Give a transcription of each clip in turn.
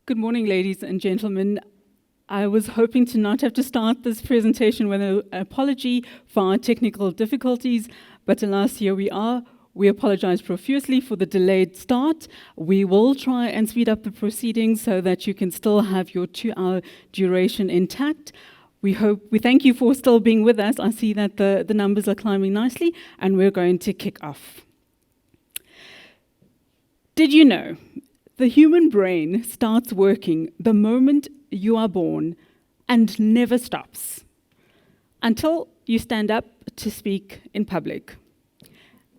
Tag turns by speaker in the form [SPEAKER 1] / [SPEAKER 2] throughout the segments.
[SPEAKER 1] Good morning, ladies and gentlemen. I was hoping to not have to start this presentation with an apology for our technical difficulties, but alas, here we are. We apologize profusely for the delayed start. We will try and speed up the proceedings so that you can still have your 2-hour duration intact. We thank you for still being with us. I see that the numbers are climbing nicely, and we're going to kick off. Did you know the human brain starts working the moment you are born and never stops until you stand up to speak in public?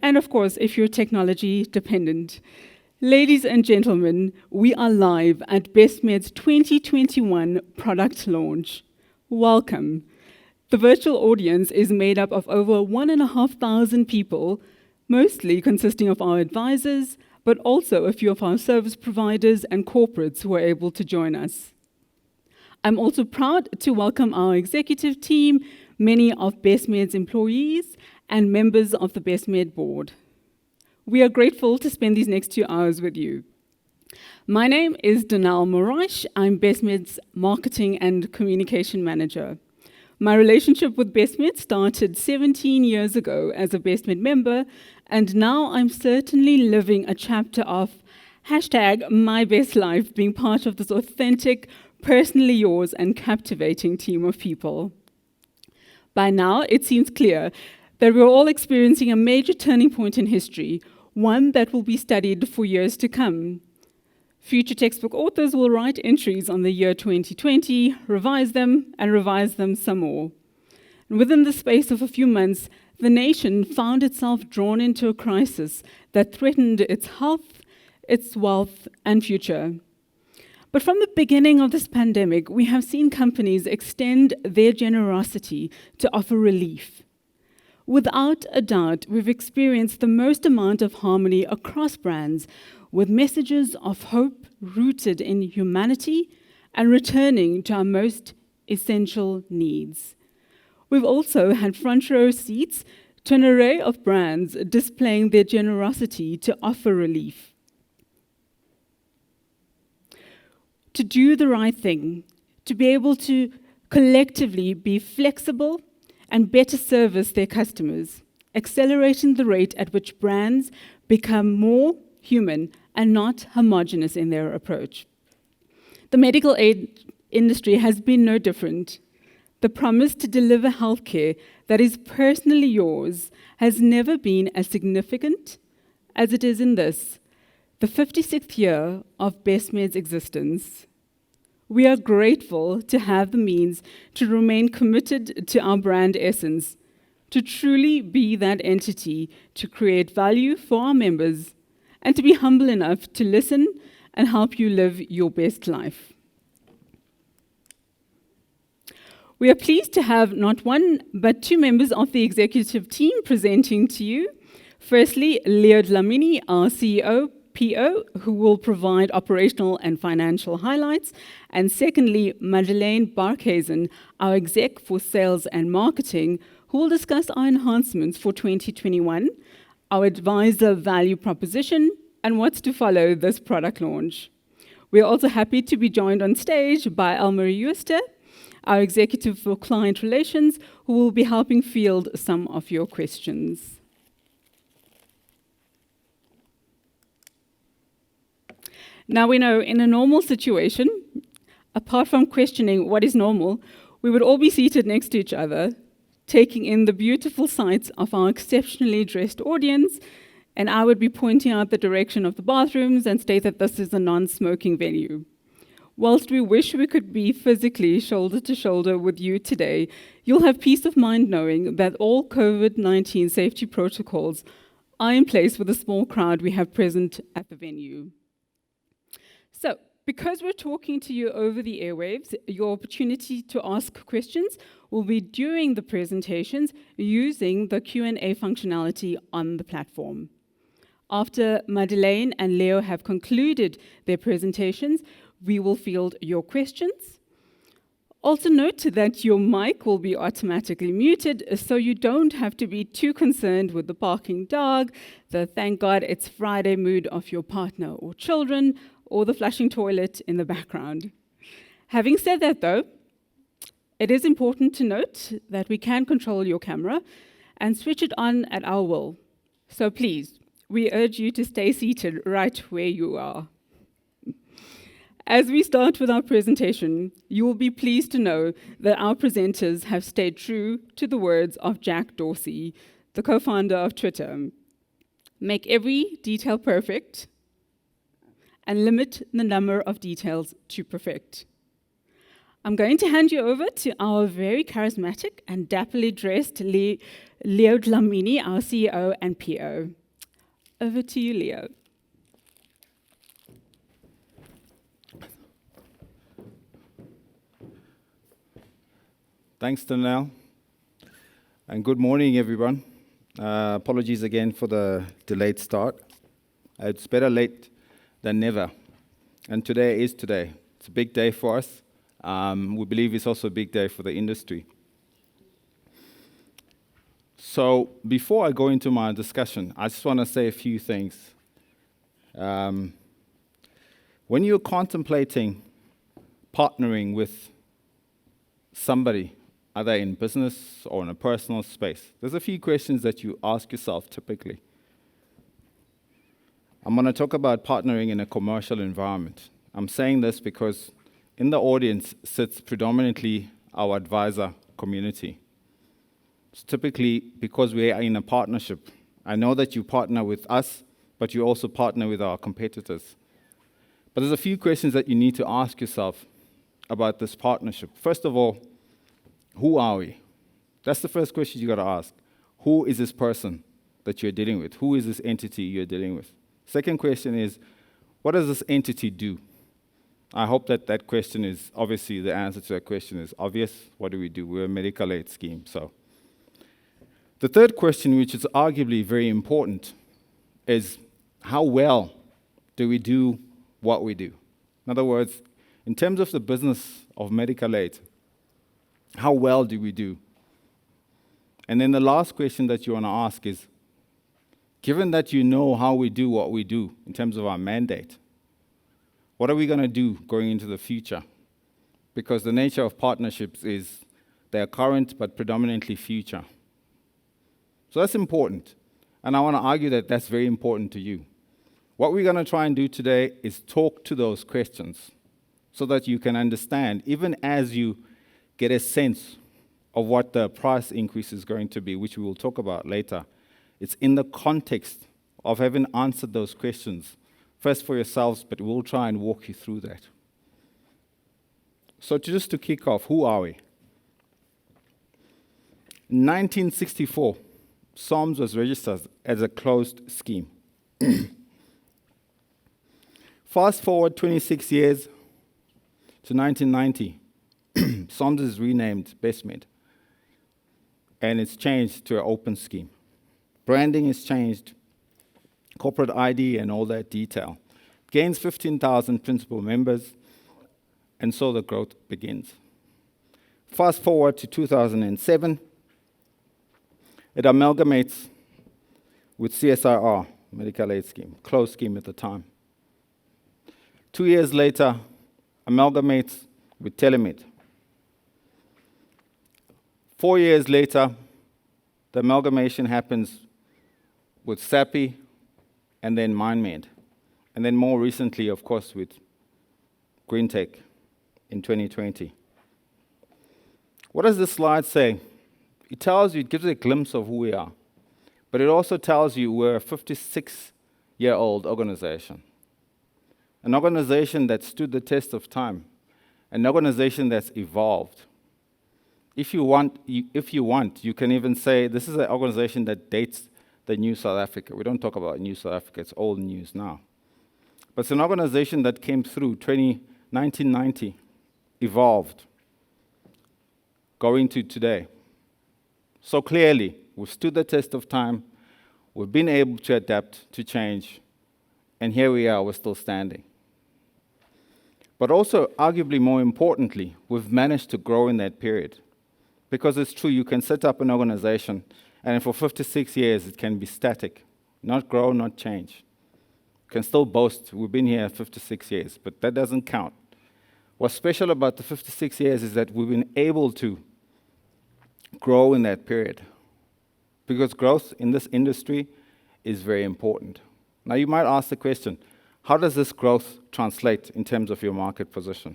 [SPEAKER 1] And of course, if you're technology dependent. Ladies and gentlemen, we are live at Bestmed's 2021 product launch. Welcome. The virtual audience is made up of over 1,500 people, mostly consisting of our advisors, but also a few of our service providers and corporates who are able to join us. I'm also proud to welcome our executive team, many of Bestmed's employees, and members of the Bestmed board. We are grateful to spend these next 2 hours with you. My name is Donal Moraes. I'm Bestmed's Marketing and Communication Manager. My relationship with Bestmed started 17 years ago as a Bestmed member, and now I'm certainly living a chapter of #MyBestLife, being part of this authentic, personally yours, and captivating team of people. By now, it seems clear that we're all experiencing a major turning point in history, one that will be studied for years to come. Future textbook authors will write entries on the year 2020, revise them some more. And within the space of a few months, the nation found itself drawn into a crisis that threatened its health, its wealth, and future. But from the beginning of this pandemic, we have seen companies extend their generosity to offer relief. Without a doubt, we've experienced the most amount of harmony across brands, with messages of hope rooted in humanity and returning to our most essential needs. We've also had front row seats to an array of brands displaying their generosity to offer relief. To do the right thing, to be able to collectively be flexible and better service their customers, accelerating the rate at which brands become more human and not homogeneous in their approach. The medical aid industry has been no different. The promise to deliver healthcare that is personally yours has never been as significant as it is in this, the 56th year of Bestmed's existence. We are grateful to have the means to remain committed to our brand essence, to truly be that entity to create value for our members, and to be humble enough to listen and help you live your best life. We are pleased to have not one, but two members of the executive team presenting to you. Firstly, Leo Dlamini, our CEO, PO, who will provide operational and financial highlights. And secondly, Madeleine Barkhuizen, our exec for sales and marketing, who will discuss our enhancements for 2021, our advisor value proposition, and what's to follow this product launch. We're also happy to be joined on stage by Elmarie Euster, our executive for client relations, who will be helping field some of your questions. Now we know in a normal situation, apart from questioning what is normal, we would all be seated next to each other, taking in the beautiful sights of our exceptionally dressed audience, and I would be pointing out the direction of the bathrooms and state that this is a non-smoking venue. Whilst we wish we could be physically shoulder to shoulder with you today, you'll have peace of mind knowing that all COVID-19 safety protocols are in place with the small crowd we have present at the venue. So, because we're talking to you over the airwaves, your opportunity to ask questions will be during the presentations using the Q&A functionality on the platform. After Madeleine and Leo have concluded their presentations, we will field your questions. Also note that your mic will be automatically muted, so you don't have to be too concerned with the barking dog, the thank God it's Friday mood of your partner or children, or the flushing toilet in the background. Having said that, though, it is important to note that we can control your camera and switch it on at our will. So please, we urge you to stay seated right where you are. As we start with our presentation, you will be pleased to know that our presenters have stayed true to the words of Jack Dorsey, the co-founder of Twitter. Make every detail perfect and limit the number of details to perfect. I'm going to hand you over to our very charismatic and dapperly dressed Leo Dlamini, our CEO and PO. Over to you, Leo.
[SPEAKER 2] Thanks, Danielle, and good morning, everyone. Apologies again for the delayed start. It's better late than never, and today is today. It's a big day for us. We believe it's also a big day for the industry. So before I go into my discussion, I just want to say a few things. When you're contemplating partnering with somebody, either in business or in a personal space, there's a few questions that you ask yourself typically. I'm going to talk about partnering in a commercial environment. I'm saying this because in the audience sits predominantly our advisor community. It's typically because we are in a partnership. I know that you partner with us, but you also partner with our competitors. But there's a few questions that you need to ask yourself about this partnership. First of all, who are we? That's the first question you got to ask. Who is this person that you're dealing with? Who is this entity you're dealing with? Second question is, what does this entity do? I hope that that question is, obviously the answer to that question is obvious. What do we do? We're a medical aid scheme. So the third question, which is arguably very important, is how well do we do what we do? In other words, in terms of the business of medical aid, how well do we do? And then the last question that you want to ask is, given that you know how we do what we do in terms of our mandate, what are we going to do going into the future? Because the nature of partnerships is they are current but predominantly future. So that's important. And I want to argue that that's very important to you. What we're going to try and do today is talk to those questions so that you can understand, even as you get a sense of what the price increase is going to be, which we will talk about later. It's in the context of having answered those questions, first for yourselves, but we'll try and walk you through that. So just to kick off, who are we? In 1964, SOMS was registered as a closed scheme. Fast forward 26 years to 1990. SOMS is renamed Bestmed, and it's changed to an open scheme. Branding is changed, corporate ID and all that detail. Gains 15,000 principal members, and so the growth begins. Fast forward to 2007, it amalgamates with CSIR, medical aid scheme, closed scheme at the time. 2 years later, amalgamates with Telemed. 4 years later, the amalgamation happens with SAPI and then MindMed. And then more recently, of course, with GreenTech in 2020. What does this slide say? It tells you, it gives you a glimpse of who we are. But it also tells you we're a 56-year-old organization. An organization that stood the test of time. An organization that's evolved. If you want, you can even say this is an organization that dates the new South Africa. We don't talk about new South Africa, it's old news now. But it's an organization that came through 1990, evolved, going to today. So clearly, we've stood the test of time, we've been able to adapt to change, and here we are, we're still standing. But also, arguably more importantly, we've managed to grow in that period. Because it's true, you can set up an organization, and for 56 years, it can be static, not grow, not change. can still boast we've been here 56 years, but that doesn't count. What's special about the 56 years is that we've been able to grow in that period, because growth in this industry is very important. Now you might ask the question, how does this growth translate in terms of your market position?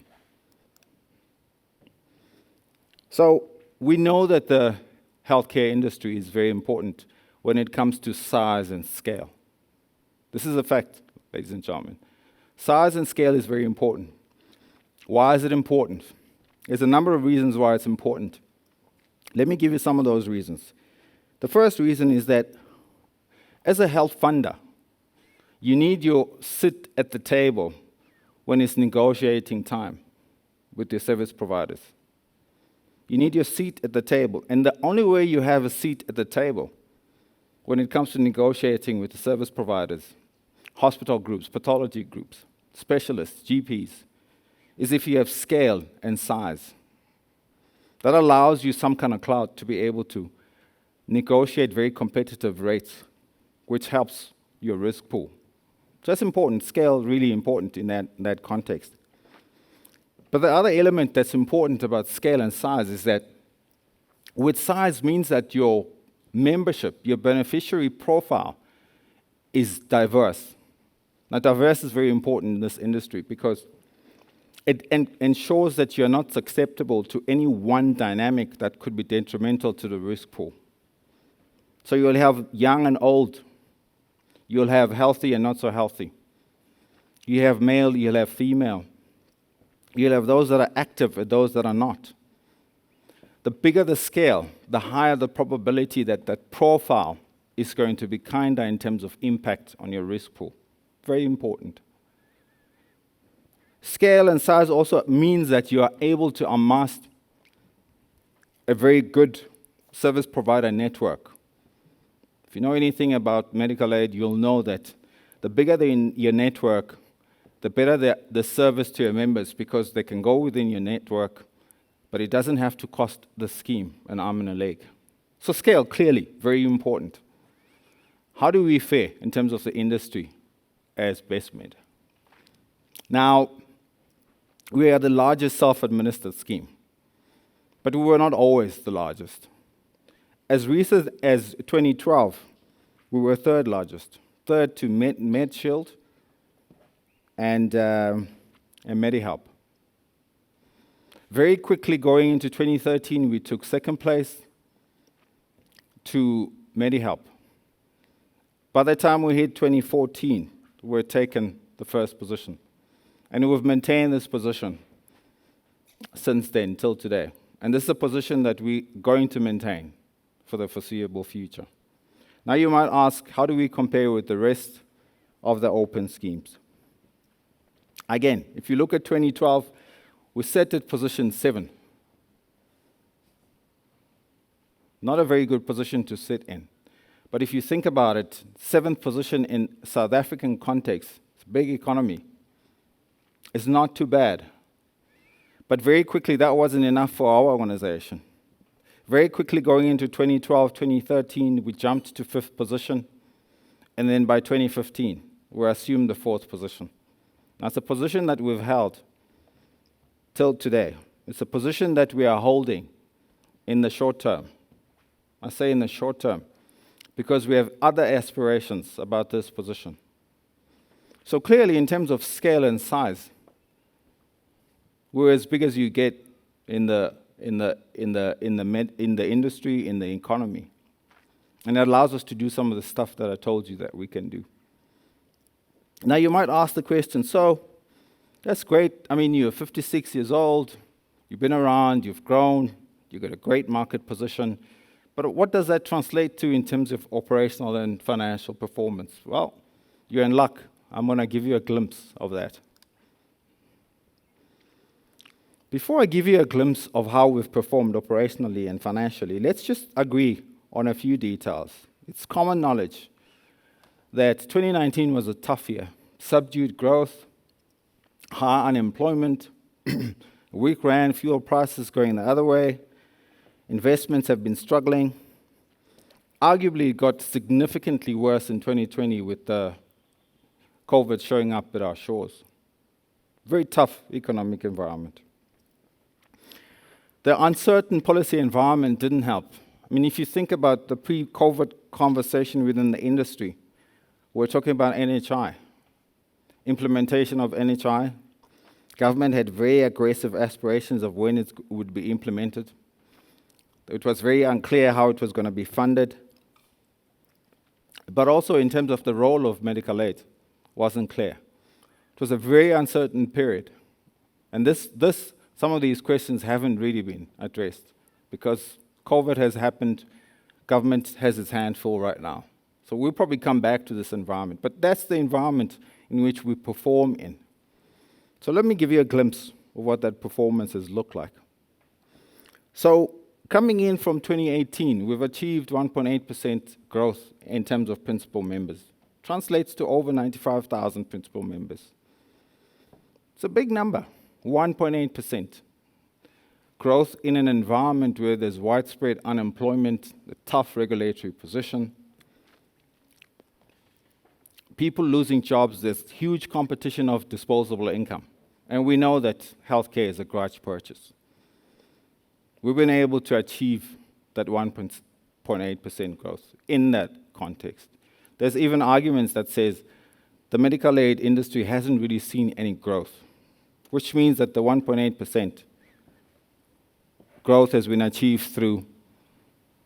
[SPEAKER 2] So we know that the healthcare industry is very important when it comes to size and scale. This is a fact, ladies and gentlemen. Size and scale is very important. Why is it important? There's a number of reasons why it's important. Let me give you some of those reasons. The first reason is that as a health funder, you need your seat at the table when it's negotiating time with your service providers. You need your seat at the table. And the only way you have a seat at the table when it comes to negotiating with the service providers, hospital groups, pathology groups, specialists, GPs, is if you have scale and size. That allows you some kind of clout to be able to negotiate very competitive rates, which helps your risk pool. So that's important. Scale really important in that context. But the other element that's important about scale and size is that with size means that your membership, your beneficiary profile is diverse. Now, diverse is very important in this industry because it ensures that you're not susceptible to any one dynamic that could be detrimental to the risk pool. So you'll have young and old. You'll have healthy and not so healthy. You have male, you'll have female. You'll have those that are active and those that are not. The bigger the scale, the higher the probability that that profile is going to be kinder in terms of impact on your risk pool. Very important. Scale and size also means that you are able to amass a very good service provider network. If you know anything about medical aid, you'll know that the bigger your network, the better the service to your members, because they can go within your network, but it doesn't have to cost the scheme an arm and a leg. So scale, clearly, very important. How do we fare in terms of the industry as Bestmed? Now, we are the largest self-administered scheme, but we were not always the largest. As recent as 2012, we were third largest, third to MedShield and MediHelp. Very quickly going into 2013, we took second place to MediHelp. By the time we hit 2014, we were taken the first position. And we've maintained this position since then till today. And this is a position that we're going to maintain for the foreseeable future. Now you might ask, how do we compare with the rest of the open schemes? Again, if you look at 2012, we set at position 7. Not a very good position to sit in. But if you think about it, 7th position in South African context, it's a big economy. It's not too bad. But very quickly, that wasn't enough for our organization. Very quickly going into 2012, 2013, we jumped to 5th position. And then by 2015, we assumed the 4th position. Now, it's a position that we've held till today. It's a position that we are holding in the short term. I say in the short term because we have other aspirations about this position. So clearly, in terms of scale and size, we're as big as you get in the industry, in the economy, and it allows us to do some of the stuff that I told you that we can do. Now, you might ask the question, so that's great. I mean, you're 56 years old, you've been around, you've grown, you've got a great market position, but what does that translate to in terms of operational and financial performance? Well, you're in luck. I'm going to give you a glimpse of that. Before I give you a glimpse of how we've performed operationally and financially, let's just agree on a few details. It's common knowledge that 2019 was a tough year. Subdued growth, high unemployment, weak rand, fuel prices going the other way, investments have been struggling. Arguably, it got significantly worse in 2020 with the COVID showing up at our shores. Very tough economic environment. The uncertain policy environment didn't help. I mean, if you think about the pre-COVID conversation within the industry, we're talking about NHI, implementation of NHI. Government had very aggressive aspirations of when it would be implemented. It was very unclear how it was going to be funded. But also in terms of the role of medical aid, wasn't clear. It was a very uncertain period. And some of these questions haven't really been addressed because COVID has happened, government has its hand full right now. So we'll probably come back to this environment, but that's the environment in which we perform in. So let me give you a glimpse of what that performance has looked like. So coming in from 2018, we've achieved 1.8% growth in terms of principal members. Translates to over 95,000 principal members. It's a big number, 1.8%. Growth in an environment where there's widespread unemployment, a tough regulatory position, people losing jobs, there's huge competition of disposable income. And we know that healthcare is a grudge purchase. We've been able to achieve that 1.8% growth in that context. There's even arguments that says the medical aid industry hasn't really seen any growth, which means that the 1.8% growth has been achieved through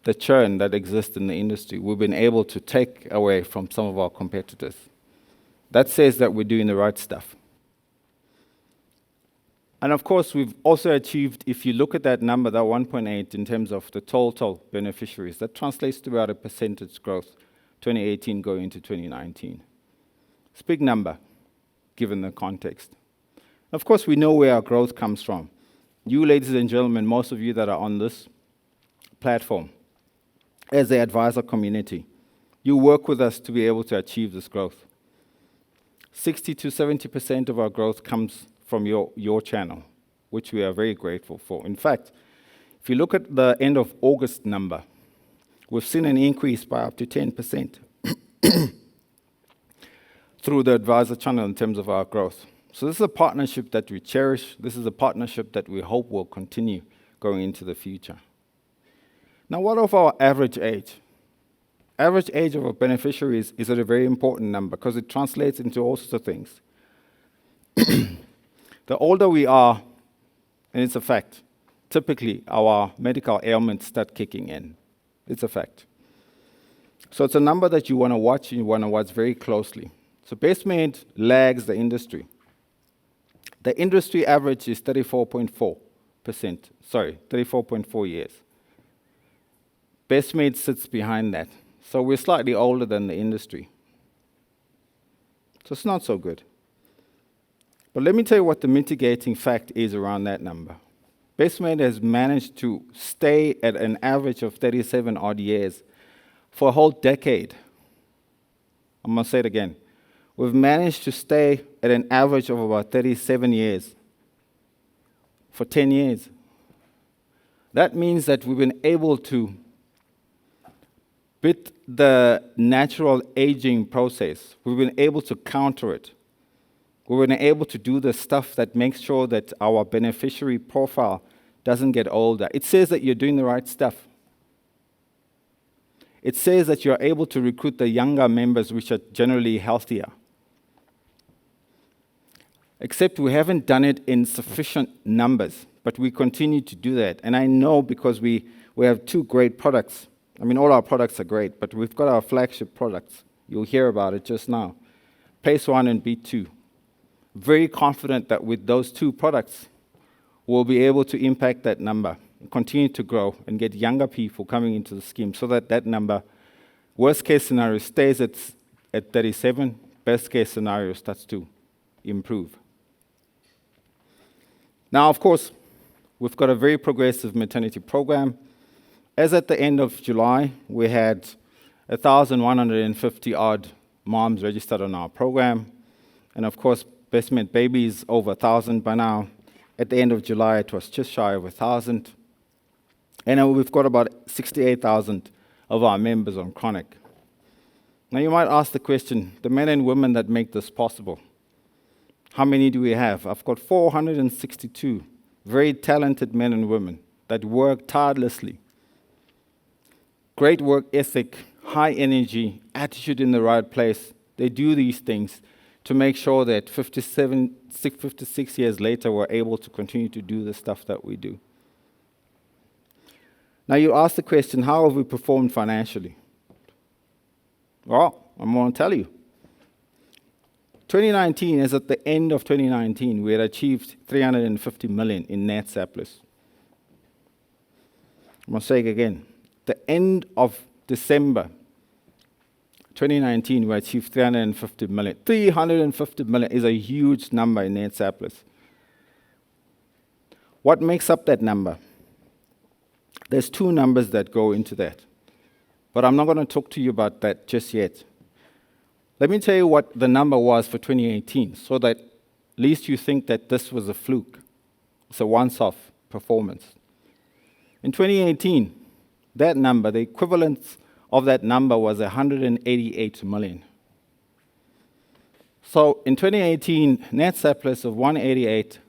[SPEAKER 2] the churn that exists in the industry. We've been able to take away from some of our competitors. That says that we're doing the right stuff. And of course, we've also achieved, if you look at that number, that 1.8 in terms of the total beneficiaries, that translates to about a percentage growth, 2018 going into 2019. It's a big number, given the context. Of course, we know where our growth comes from. You, ladies and gentlemen, most of you that are on this platform, as the advisor community, you work with us to be able to achieve this growth. 60 to 70% of our growth comes from your channel, which we are very grateful for. In fact, if you look at the end of August number, we've seen an increase by up to 10% through the advisor channel in terms of our growth. So this is a partnership that we cherish. This is a partnership that we hope will continue going into the future. Now, what of our average age? Average age of our beneficiaries is a very important number because it translates into all sorts of things. The older we are, and it's a fact, typically our medical ailments start kicking in. It's a fact. So it's a number that you want to watch, and you want to watch very closely. So Bestmed lags the industry. The industry average is 34.4 years. Bestmed sits behind that. So we're slightly older than the industry. So it's not so good. But let me tell you what the mitigating fact is around that number. Bestmed has managed to stay at an average of 37 odd years for a whole decade. I'm going to say it again. We've managed to stay at an average of about 37 years for 10 years. That means that we've been able to beat the natural aging process. We've been able to counter it. We've been able to do the stuff that makes sure that our beneficiary profile doesn't get older. It says that you're doing the right stuff. It says that you're able to recruit the younger members, which are generally healthier. Except we haven't done it in sufficient numbers, but we continue to do that. And I know because we have two great products. I mean, all our products are great, but we've got our flagship products. You'll hear about it just now. PACE 1 and B2. Very confident that with those two products, we'll be able to impact that number, continue to grow, and get younger people coming into the scheme so that that number, worst case scenario, stays at 37, best case scenario starts to improve. Now, of course, we've got a very progressive maternity program. As at the end of July, we had 1,150 odd moms registered on our program. And of course, Bestmed babies over 1,000 by now. At the end of July, it was just shy of 1,000. And we've got about 68,000 of our members on chronic. Now you might ask the question, the men and women that make this possible, how many do we have? I've got 462 very talented men and women that work tirelessly. Great work ethic, high energy, attitude in the right place. They do these things to make sure that 56 years later, we're able to continue to do the stuff that we do. Now you ask the question, how have we performed financially? Well, I'm going to tell you. 2019, as at the end of 2019, we had achieved 350 million in net surplus. I'm going to say it again. The end of December 2019, we achieved 350 million. 350 million is a huge number in net surplus. What makes up that number? There's two numbers that go into that. But I'm not going to talk to you about that just yet. Let me tell you what the number was for 2018, so that at least you think that this was a fluke. It's a once-off performance. In 2018, that number, the equivalent of that number was 188 million. So in 2018, net surplus of 188,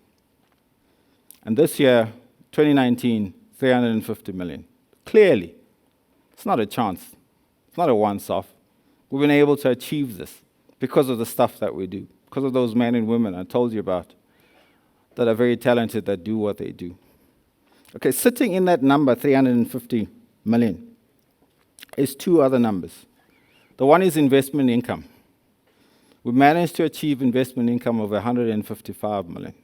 [SPEAKER 2] and this year, 2019, 350 million. Clearly, it's not a chance. It's not a once-off. We've been able to achieve this because of the stuff that we do, because of those men and women I told you about that are very talented, that do what they do. Okay, sitting in that number, 350 million, is two other numbers. The one is investment income. We managed to achieve investment income of 155 million.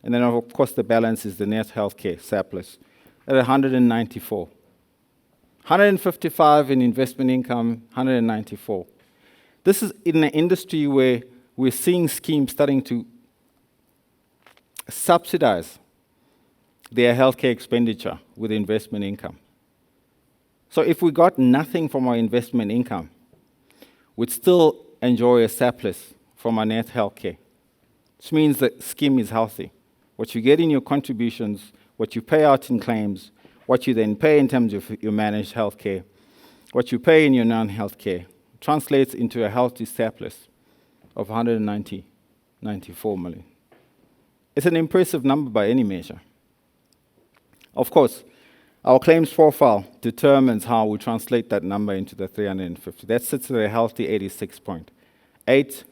[SPEAKER 2] And then, of course, the balance is the net healthcare surplus at 194. 155 in investment income, 194. This is in an industry where we're seeing schemes starting to subsidize their healthcare expenditure with investment income. So if we got nothing from our investment income, we'd still enjoy a surplus from our net healthcare, which means the scheme is healthy. What you get in your contributions, what you pay out in claims, what you then pay in terms of your managed healthcare, what you pay in your non-healthcare, translates into a healthy surplus of 94 million. It's an impressive number by any measure. Of course, our claims profile determines how we translate that number into the 350. That sits at a healthy 86.8.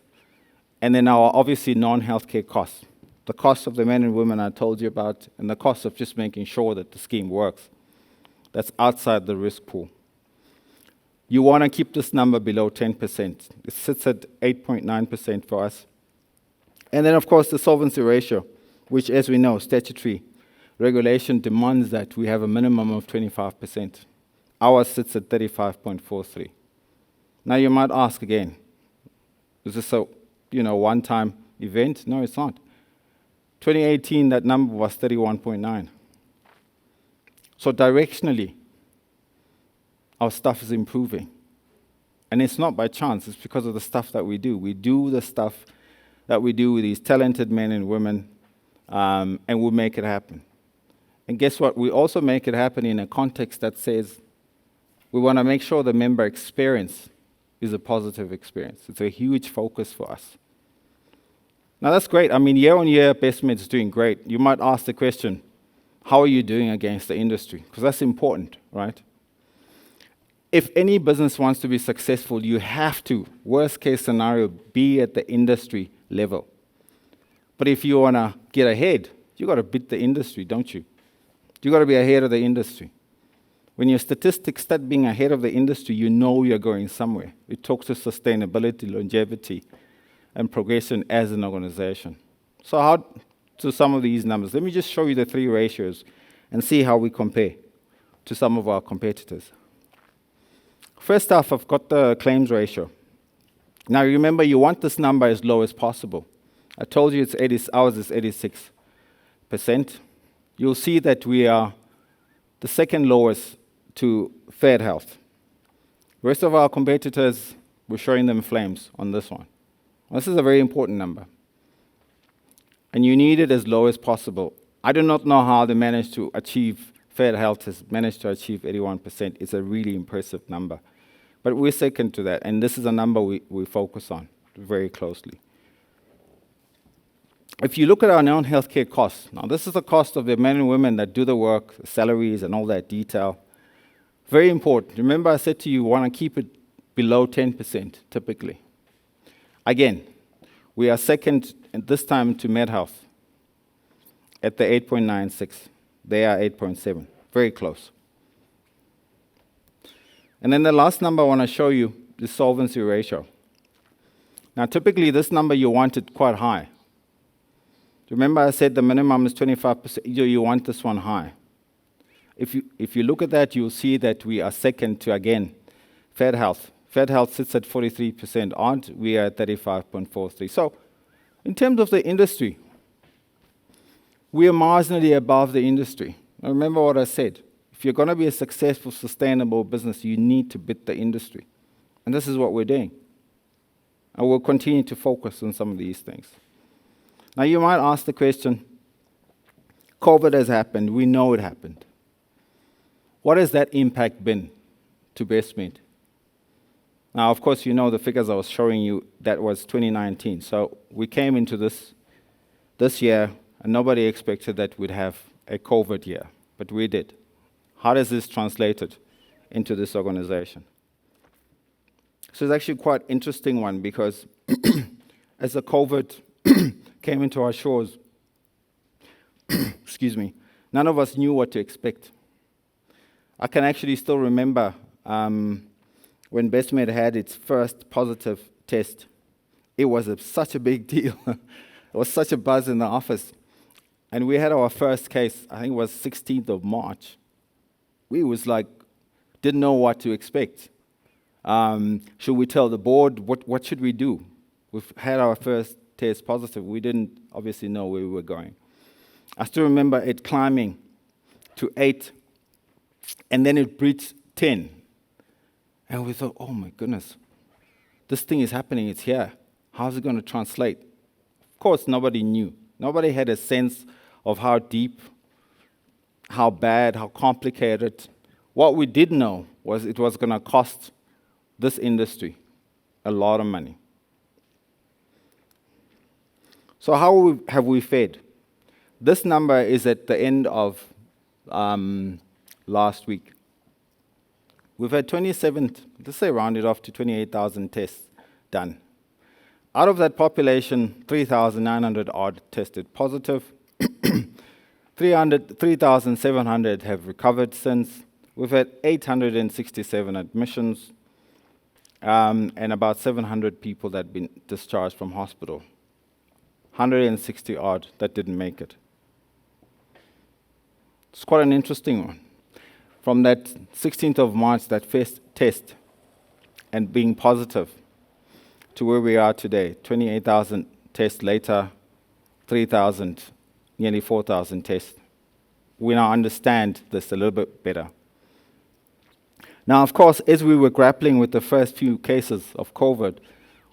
[SPEAKER 2] And then our obviously non-healthcare costs, the cost of the men and women I told you about, and the cost of just making sure that the scheme works. That's outside the risk pool. You want to keep this number below 10%. It sits at 8.9% for us. And then, of course, the solvency ratio, which, as we know, statutory regulation demands that we have a minimum of 25%. Ours sits at 35.43. Now, you might ask again, is this a one-time event? No, it's not. 2018, that number was 31.9. So directionally, our stuff is improving. And it's not by chance, it's because of the stuff that we do. We do the stuff that we do with these talented men and women, and we make it happen. And guess what? We also make it happen in a context that says we want to make sure the member experience is a positive experience. It's a huge focus for us. Now, that's great. I mean, year on year, Bestmed is doing great. You might ask the question, how are you doing against the industry? Because that's important, right? If any business wants to be successful, you have to, worst case scenario, be at the industry level. But if you want to get ahead, you got to beat the industry, don't you? You got to be ahead of the industry. When your statistics start being ahead of the industry, you know you're going somewhere. It talks to sustainability, longevity, and progression as an organization. So how to some of these numbers? Let me just show you the three ratios and see how we compare to some of our competitors. First off, I've got the claims ratio. Now remember, you want this number as low as possible. I told you ours is 86%. You'll see that we are the second lowest to Fair Health. The rest of our competitors, we're showing them flames on this one. This is a very important number. And you need it as low as possible. I do not know how they managed to achieve, Fair Health has managed to achieve 81%. It's a really impressive number. But we're second to that, and this is a number we focus on very closely. If you look at our non-healthcare costs, now this is the cost of the men and women that do the work, the salaries and all that detail. Very important. Remember I said to you, want to keep it below 10% typically. Again, we are second at this time to MedHealth at the 8.96. They are 8.7. Very close. And then the last number I want to show you is solvency ratio. Now typically this number you want it quite high. Remember I said the minimum is 25%, you want this one high. If you look at that, you'll see that we are second to, again, FedHealth. FedHealth sits at 43% odd, we are at 35.43. So in terms of the industry, we are marginally above the industry. Now remember what I said. If you're going to be a successful, sustainable business, you need to beat the industry. And this is what we're doing. And we'll continue to focus on some of these things. Now you might ask the question, COVID has happened, we know it happened. What has that impact been to Bestmed? Now, of course, you know the figures I was showing you, that was 2019. So we came into this year, and nobody expected that we'd have a COVID year, but we did. How does this translate into this organization? So it's actually quite an interesting one, because as the COVID came into our shores, excuse me, none of us knew what to expect. I can actually still remember when Bestmed had its first positive test. It was such a big deal. It was such a buzz in the office. And we had our first case, I think it was 16th of March. We was like, didn't know what to expect. Should we tell the board? What should we do? We've had our first test positive. We didn't obviously know where we were going. I still remember it climbing to 8, and then it breached 10. And we thought, oh my goodness, this thing is happening, it's here. How's it going to translate? Of course, nobody knew. Nobody had a sense of how deep, how bad, how complicated. What we did know was it was going to cost this industry a lot of money. So how have we fared? This number is at the end of last week. We've had 27, let's say round it off to 28,000 tests done. Out of that population, 3,900 odd tested positive. 3,700 have recovered since. We've had 867 admissions, and about 700 people that have been discharged from hospital. 160 odd that didn't make it. It's quite an interesting one. From that 16th of March, that first test, and being positive, to where we are today, 28,000 tests later, 3,000, nearly 4,000 tests. We now understand this a little bit better. Now, of course, as we were grappling with the first few cases of COVID,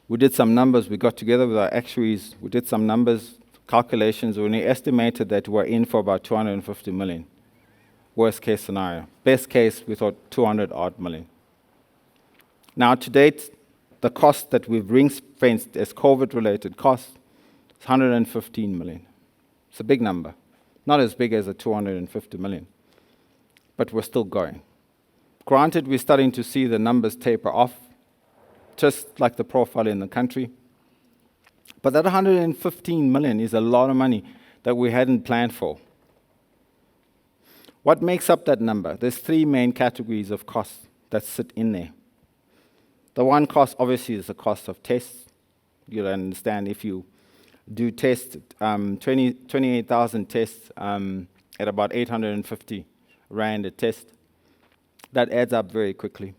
[SPEAKER 2] we did some numbers. We got together with our actuaries. We did some numbers, calculations, and we estimated that we're in for about 250 million. Worst case scenario. Best case, we thought 200 odd million. Now, to date, the cost that we've ring-fenced as COVID-related costs is 115 million. It's a big number. Not as big as the 250 million, but we're still going. Granted, we're starting to see the numbers taper off, just like the profile in the country. But that 115 million is a lot of money that we hadn't planned for. What makes up that number? There's 3 main categories of costs that sit in there. The one cost, obviously, is the cost of tests. You'll understand if you do test 28,000 tests at about 850 Rand a test. That adds up very quickly.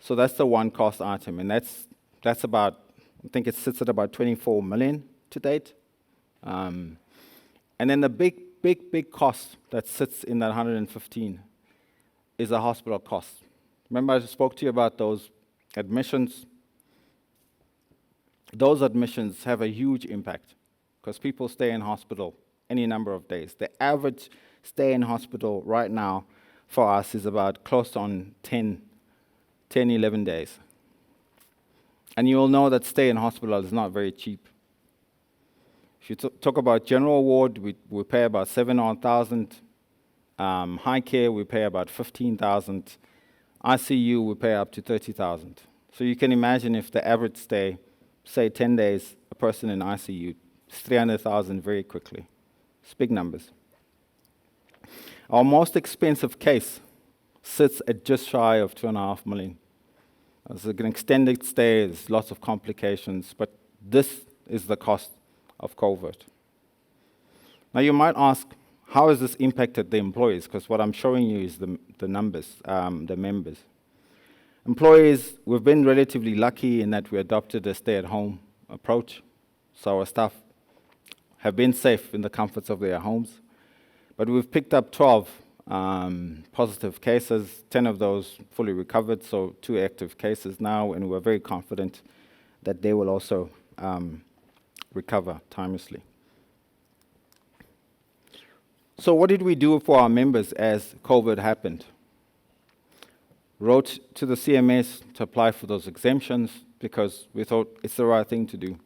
[SPEAKER 2] So that's the one cost item, and that's about, I think it sits at about 24 million to date. And then the big cost that sits in that 115 is the hospital cost. Remember I spoke to you about those admissions? Those admissions have a huge impact because people stay in hospital any number of days. The average stay in hospital right now for us is about close on 10 10, 11 days. And you will know that stay in hospital is not very cheap. If you talk about general ward, we pay about 7,000. High care, we pay about 15,000. ICU, we pay up to 30,000. So you can imagine if the average stay, say 10 days, a person in ICU, it's 300,000 very quickly. It's big numbers. Our most expensive case sits at just shy of 2.5 million. It's an extended stay, there's lots of complications, but this is the cost of COVID. Now you might ask, how has this impacted the employees? Because what I'm showing you is the numbers, the members. Employees, we've been relatively lucky in that we adopted a stay-at-home approach. So our staff have been safe in the comforts of their homes. But we've picked up 12 positive cases, 10 of those fully recovered, so 2 active cases now, and we're very confident that they will also recover timelessly. So what did we do for our members as COVID happened? Wrote to the CMS to apply for those exemptions because we thought it's the right thing to do.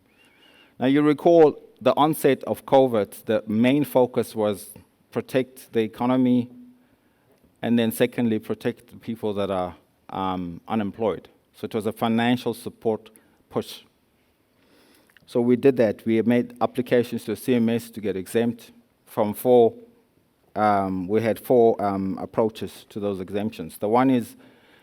[SPEAKER 2] Now you recall the onset of COVID, the main focus was protect the economy and then secondly, protect the people that are unemployed. So it was a financial support push. So we did that. We made applications to CMS to get exempt from 4. We had 4 approaches to those exemptions. The one is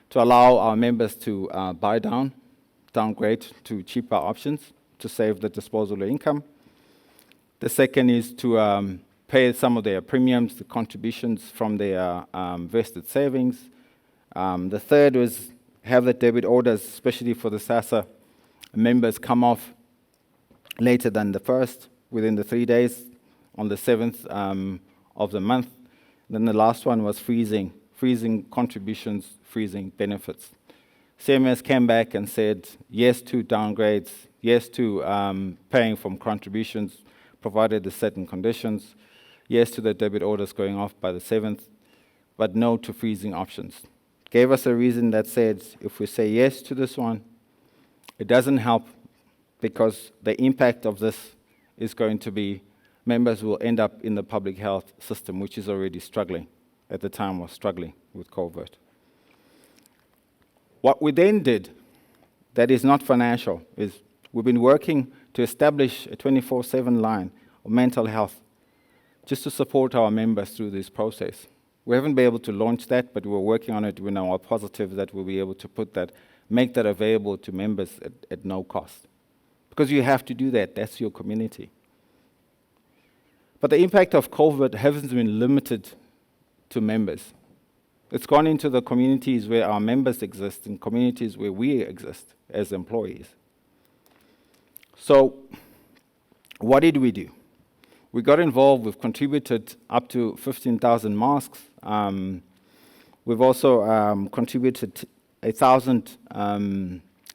[SPEAKER 2] to allow our members to buy downgrade to cheaper options to save the disposable income. The second is to pay some of their premiums, the contributions from their vested savings. The third was have the debit orders, especially for the SASSA members, come off later than the first, within the 3 days, on the 7th of the month. Then the last one was freezing contributions, freezing benefits. CMS came back and said yes to downgrades, yes to paying from contributions, provided the certain conditions, yes to the debit orders going off by the 7th, but no to freezing options. Gave us a reason that said if we say yes to this one, it doesn't help because the impact of this is going to be members will end up in the public health system, which is already struggling, at the time was struggling with COVID. What we then did that is not financial is we've been working to establish a 24/7 line of mental health just to support our members through this process. We haven't been able to launch that, but we're working on it. We know are positive that we'll be able to make that available to members at no cost. Because you have to do that, that's your community. But the impact of COVID hasn't been limited to members. It's gone into the communities where our members exist and communities where we exist as employees. So, what did we do? We got involved, we've contributed up to 15,000 masks. We've also contributed 1,000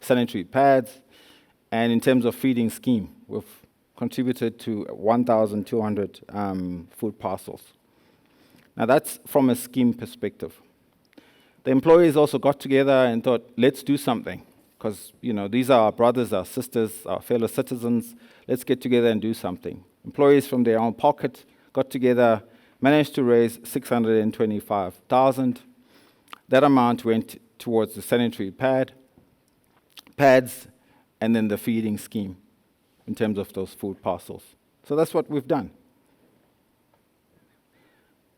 [SPEAKER 2] sanitary pads. And in terms of feeding scheme, we've contributed to 1,200 food parcels. Now that's from a scheme perspective. The employees also got together and thought, let's do something. Because these are our brothers, our sisters, our fellow citizens. Let's get together and do something. Employees from their own pocket got together, managed to raise 625,000. That amount went towards the sanitary pads, and then the feeding scheme in terms of those food parcels. So that's what we've done.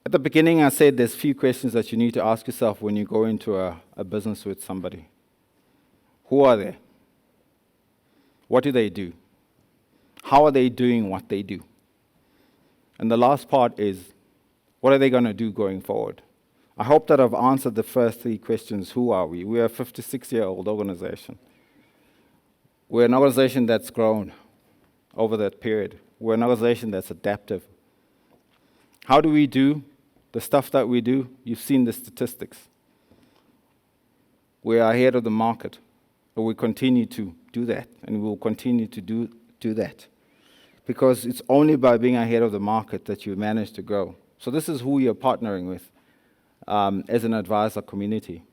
[SPEAKER 2] At the beginning, I said there's a few questions that you need to ask yourself when you go into a business with somebody. Who are they? What do they do? How are they doing what they do? And the last part is, what are they going to do going forward? I hope that I've answered the first 3 questions. Who are we? We are a 56-year-old organization. We're an organization that's grown over that period. We're an organization that's adaptive. How do we do the stuff that we do? You've seen the statistics. We are ahead of the market, but we continue to do that, and we'll continue to do that. Because it's only by being ahead of the market that you manage to grow. So this is who you're partnering with as an advisor community.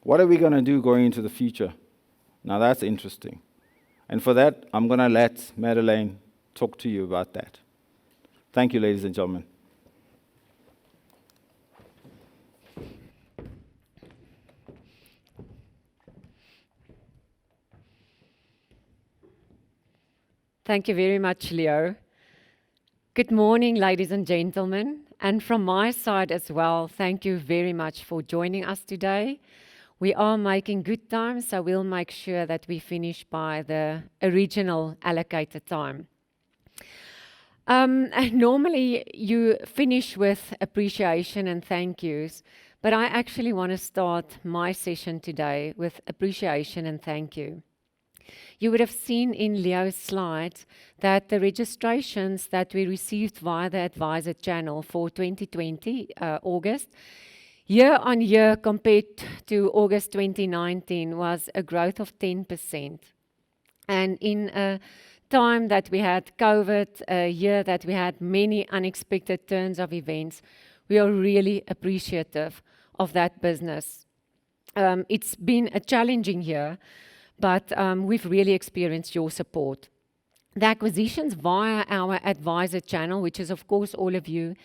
[SPEAKER 2] What are we going to do going into the future? Now that's interesting. And for that, I'm going to let Madeleine talk to you about that. Thank you, ladies and gentlemen.
[SPEAKER 3] Thank you very much, Leo. Good morning, ladies and gentlemen. And from my side as well, thank you very much for joining us today. We are making good time, so we'll make sure that we finish by the original allocated time. Normally, you finish with appreciation and thank yous, but I actually want to start my session today with appreciation and thank you. You would have seen in Leo's slides that the registrations that we received via the advisor channel for 2020, August, year on year compared to August 2019 was a growth of 10%. And in a time that we had COVID, a year that we had many unexpected turns of events, we are really appreciative of that business. It's been a challenging year, but we've really experienced your support. The acquisitions via our advisor channel, which is of course all of you,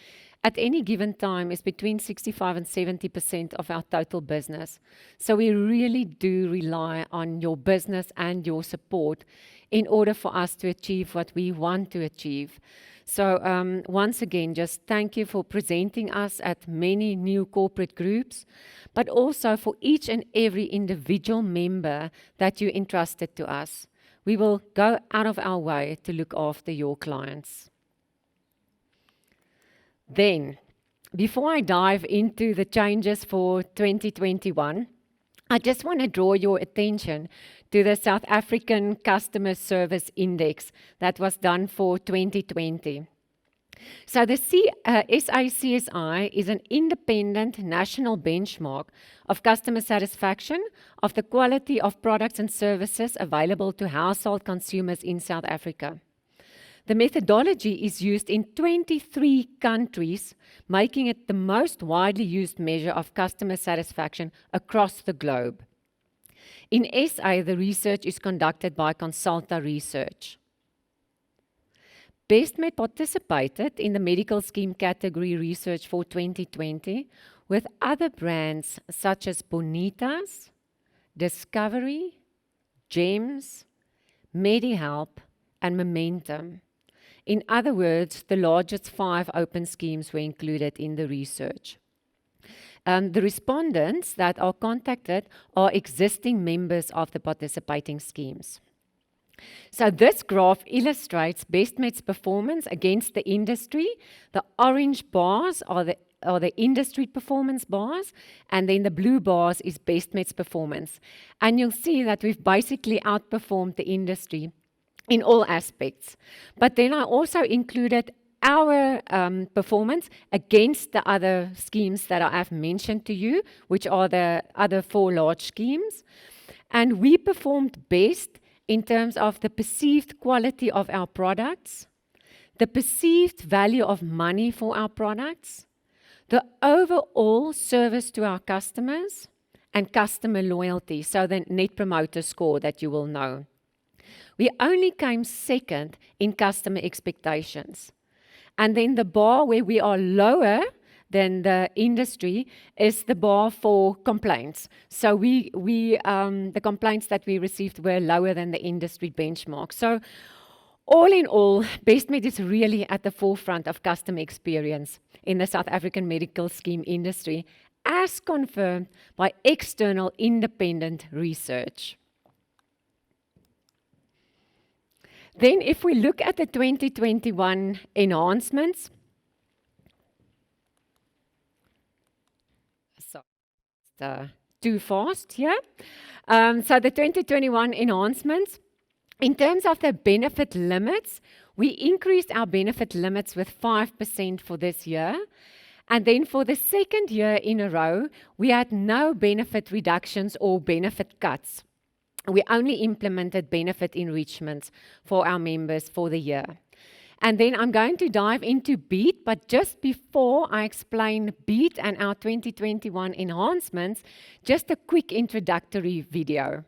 [SPEAKER 3] at any given time is between 65 and 70% of our total business. So we really do rely on your business and your support in order for us to achieve what we want to achieve. So once again, just thank you for presenting us at many new corporate groups, but also for each and every individual member that you entrusted to us. We will go out of our way to look after your clients. Then, before I dive into the changes for 2021, I just want to draw your attention to the South African Customer Service Index that was done for 2020. So the SACSI is an independent national benchmark of customer satisfaction of the quality of products and services available to household consumers in South Africa. The methodology is used in 23 countries, making it the most widely used measure of customer satisfaction across the globe. In SA, the research is conducted by Consulta Research. Bestmed participated in the medical scheme category research for 2020 with other brands such as Bonitas, Discovery, GEMS, MediHelp, and Momentum. In other words, the largest 5 open schemes were included in the research. The respondents that are contacted are existing members of the participating schemes. So this graph illustrates Bestmed's performance against the industry. The orange bars are the industry performance bars, and then the blue bars is Bestmed's performance. And you'll see that we've basically outperformed the industry in all aspects. But then I also included our performance against the other schemes that I have mentioned to you, which are the other 4 large schemes. And we performed best in terms of the perceived quality of our products, the perceived value of money for our products, the overall service to our customers, and customer loyalty, so the Net Promoter Score that you will know. We only came second in customer expectations. And then the bar where we are lower than the industry is the bar for complaints. So the complaints that we received were lower than the industry benchmark. So all in all, Bestmed is really at the forefront of customer experience in the South African medical scheme industry, as confirmed by external independent research. Then if we look at the 2021 enhancements, too fast here. So the 2021 enhancements, in terms of the benefit limits, we increased our benefit limits with 5% for this year. And then for the second year in a row, we had no benefit reductions or benefit cuts. We only implemented benefit enrichments for our members for the year. And then I'm going to dive into Beat, but just before I explain Beat and our 2021 enhancements, just a quick introductory video.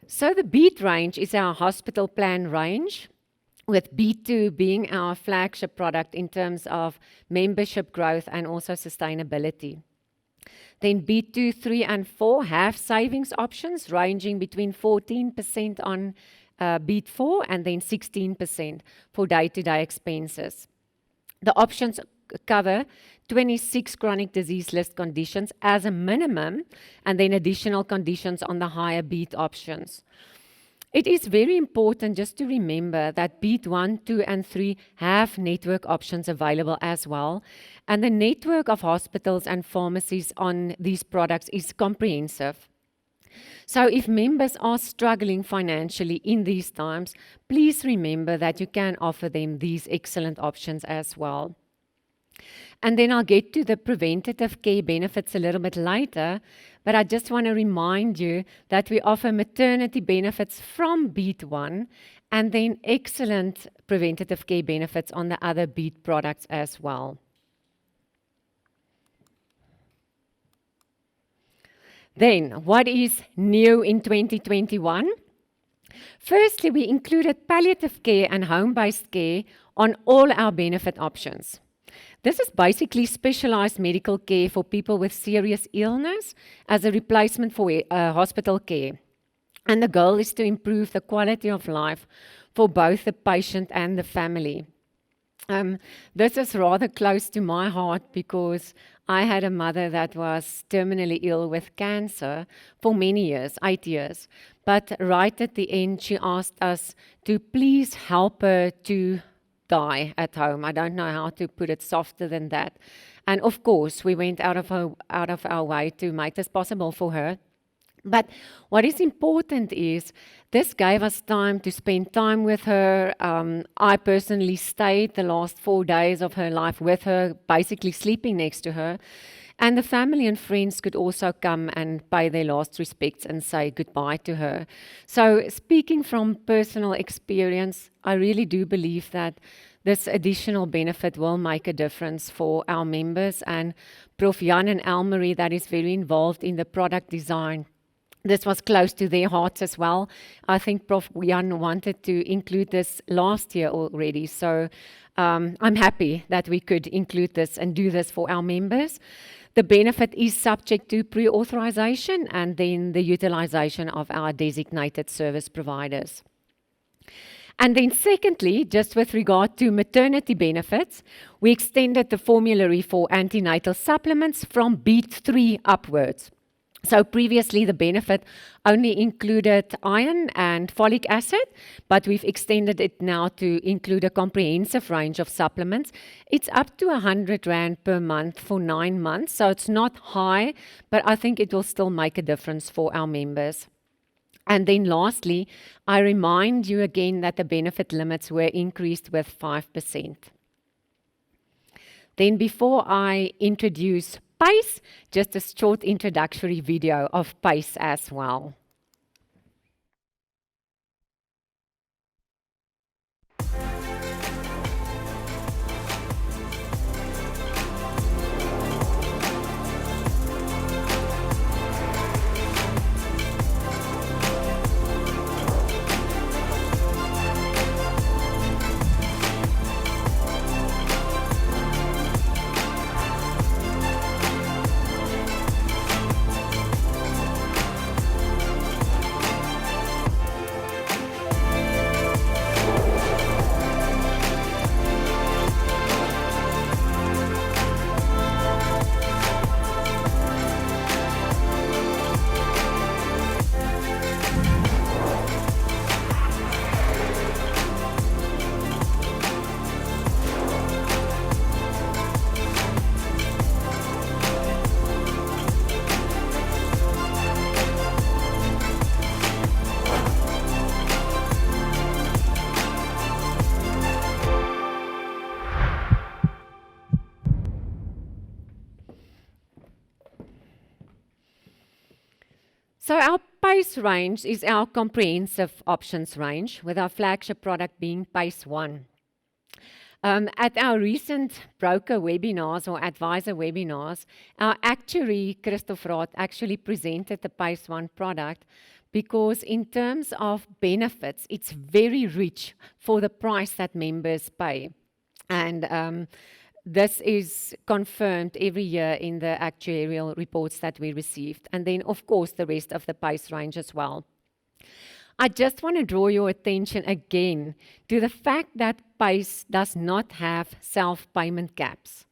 [SPEAKER 3] So the Beat range is our hospital plan range, with B2 being our flagship product in terms of membership growth and also sustainability. Then B2, 3 and 4 have savings options ranging between 14% on Beat 4 and then 16% for day-to-day expenses. The options cover 26 chronic disease list conditions as a minimum, and then additional conditions on the higher Beat options. It is very important just to remember that Beat 1, 2 and 3 have network options available as well, and the network of hospitals and pharmacies on these products is comprehensive. So if members are struggling financially in these times, please remember that you can offer them these excellent options as well. And then I'll get to the preventative care benefits a little bit later, but I just want to remind you that we offer maternity benefits from Beat 1 and then excellent preventative care benefits on the other Beat products as well. Then, what is new in 2021? Firstly, we included palliative care and home-based care on all our benefit options. This is basically specialized medical care for people with serious illness as a replacement for hospital care. And the goal is to improve the quality of life for both the patient and the family. This is rather close to my heart because I had a mother that was terminally ill with cancer for many years, 8 years. But right at the end, she asked us to please help her to die at home. I don't know how to put it softer than that. And of course, we went out of our way to make this possible for her. But what is important is this gave us time to spend time with her. I personally stayed the last 4 days of her life with her, basically sleeping next to her. And the family and friends could also come and pay their last respects and say goodbye to her. So speaking from personal experience, I really do believe that this additional benefit will make a difference for our members. And Prof. Jan and Elmarie, that is very involved in the product design, this was close to their hearts as well. I think Prof. Jan wanted to include this last year already. So I'm happy that we could include this and do this for our members. The benefit is subject to pre-authorization and then the utilization of our designated service providers. And then secondly, just with regard to maternity benefits, we extended the formulary for antenatal supplements from Beat 3 upwards. So previously the benefit only included iron and folic acid, but we've extended it now to include a comprehensive range of supplements. It's up to 100 Rand per month for 9 months, so it's not high, but I think it will still make a difference for our members. And then lastly, I remind you again that the benefit limits were increased with 5%. Then before I introduce PACE, just a short introductory video of PACE as well. So our PACE range is our comprehensive options range, with our flagship product being PACE 1. At our recent broker webinars or advisor webinars, our actuary, Christoph Rath, actually presented the PACE 1 product because in terms of benefits, it's very rich for the price that members pay. And this is confirmed every year in the actuarial reports that we received. And then, of course, the rest of the PACE range as well. I just want to draw your attention again to the fact that PACE does not have self-payment caps.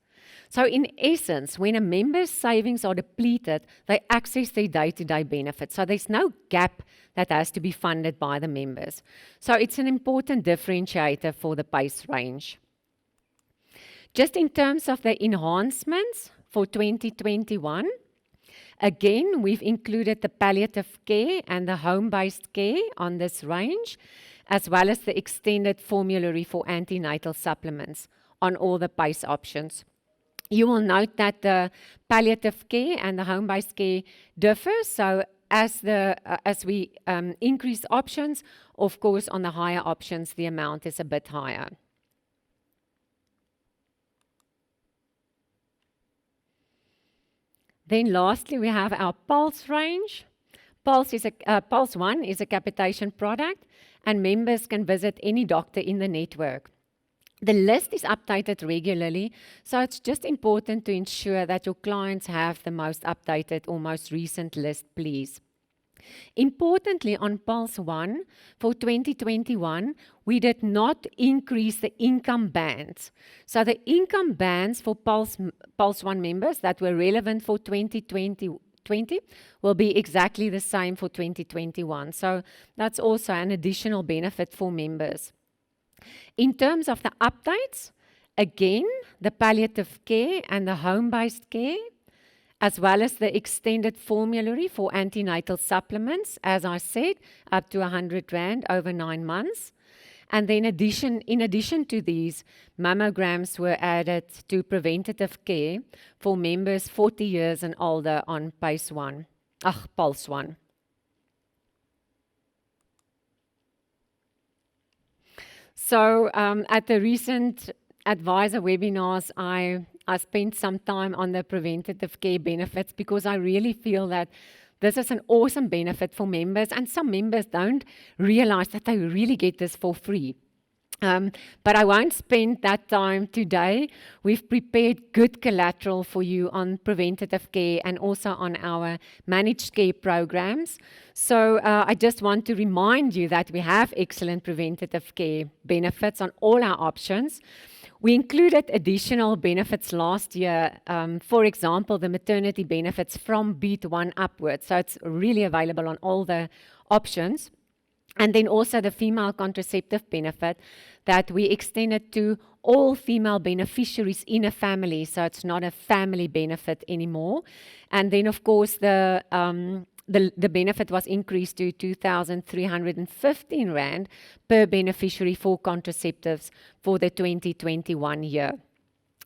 [SPEAKER 3] So in essence, when a member's savings are depleted, they access their day-to-day benefits. So there's no gap that has to be funded by the members. So it's an important differentiator for the PACE range. Just in terms of the enhancements for 2021, again, we've included the palliative care and the home-based care on this range, as well as the extended formulary for antenatal supplements on all the PACE options. You will note that the palliative care and the home-based care differ. So as we increase options, of course, on the higher options, the amount is a bit higher. Then lastly, we have our Pulse range. Pulse 1 is a capitation product, and members can visit any doctor in the network. The list is updated regularly, so it's just important to ensure that your clients have the most updated or most recent list, please. Importantly, on Pulse 1, for 2021, we did not increase the income bands. So the income bands for Pulse 1 members that were relevant for 2020 will be exactly the same for 2021. So that's also an additional benefit for members. In terms of the updates, again, the palliative care and the home-based care, as well as the extended formulary for antenatal supplements, as I said, up to 100 Rand over 9 months. And then in addition to these, mammograms were added to preventative care for members 40 years and older on Pulse 1. So at the recent advisor webinars, I spent some time on the preventative care benefits because I really feel that this is an awesome benefit for members, and some members don't realize that they really get this for free. But I won't spend that time today. We've prepared good collateral for you on preventative care and also on our managed care programs. So I just want to remind you that we have excellent preventative care benefits on all our options. We included additional benefits last year, for example, the maternity benefits from Beat 1 upwards. So it's really available on all the options. And then also the female contraceptive benefit that we extended to all female beneficiaries in a family. So it's not a family benefit anymore. And then, of course, the benefit was increased to 2,315 Rand per beneficiary for contraceptives for the 2021 year.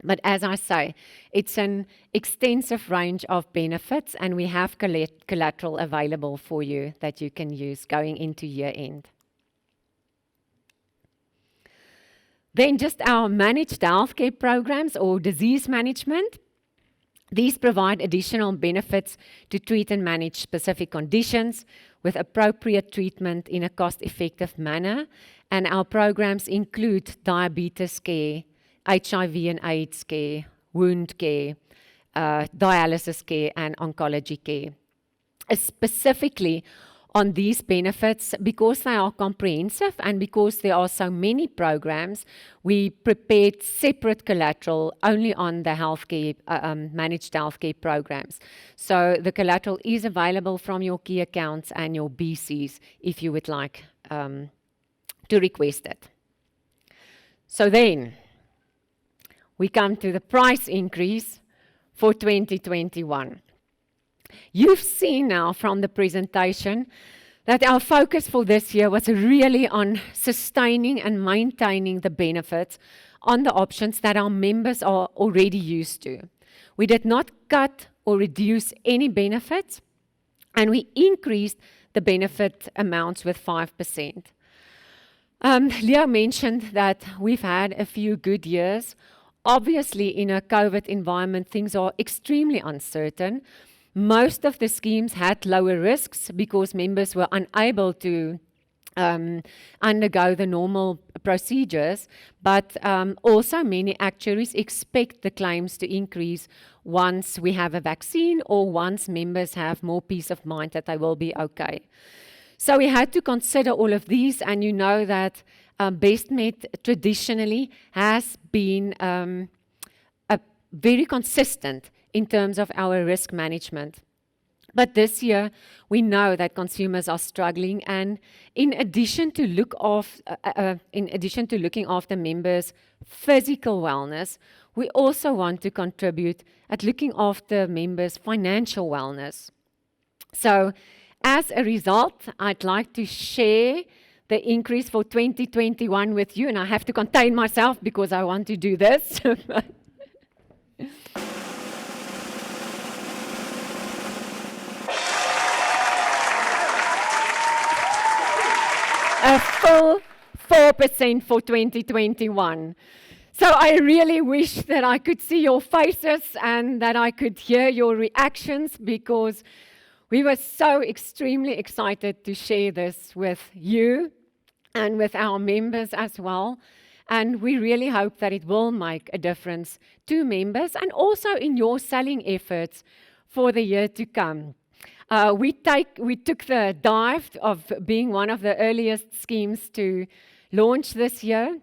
[SPEAKER 3] But as I say, it's an extensive range of benefits, and we have collateral available for you that you can use going into year end. Then just our managed healthcare programs or disease management. These provide additional benefits to treat and manage specific conditions with appropriate treatment in a cost-effective manner. And our programs include diabetes care, HIV and AIDS care, wound care, dialysis care, and oncology care. Specifically on these benefits, because they are comprehensive and because there are so many programs, we prepared separate collateral only on the healthcare, managed healthcare programs. So the collateral is available from your key accounts and your BCs if you would like to request it. So then, we come to the price increase for 2021. You've seen now from the presentation that our focus for this year was really on sustaining and maintaining the benefits on the options that our members are already used to. We did not cut or reduce any benefits. and we increased the benefit amounts with 5%. Leo mentioned that we've had a few good years. Obviously, in a COVID environment, things are extremely uncertain. Most of the schemes had lower risks because members were unable to undergo the normal procedures, but also many actuaries expect the claims to increase once we have a vaccine or once members have more peace of mind that they will be okay. So we had to consider all of these, and you know that Bestmed traditionally has been very consistent in terms of our risk management. But this year, we know that consumers are struggling, and in addition to looking after members' physical wellness, we also want to contribute at looking after members' financial wellness. So, as a result, I'd like to share the increase for 2021 with you, and I have to contain myself because I want to do this. A full 4% for 2021. So I really wish that I could see your faces and that I could hear your reactions, because we were so extremely excited to share this with you and with our members as well. And we really hope that it will make a difference to members and also in your selling efforts for the year to come. We took the dive of being one of the earliest schemes to launch this year,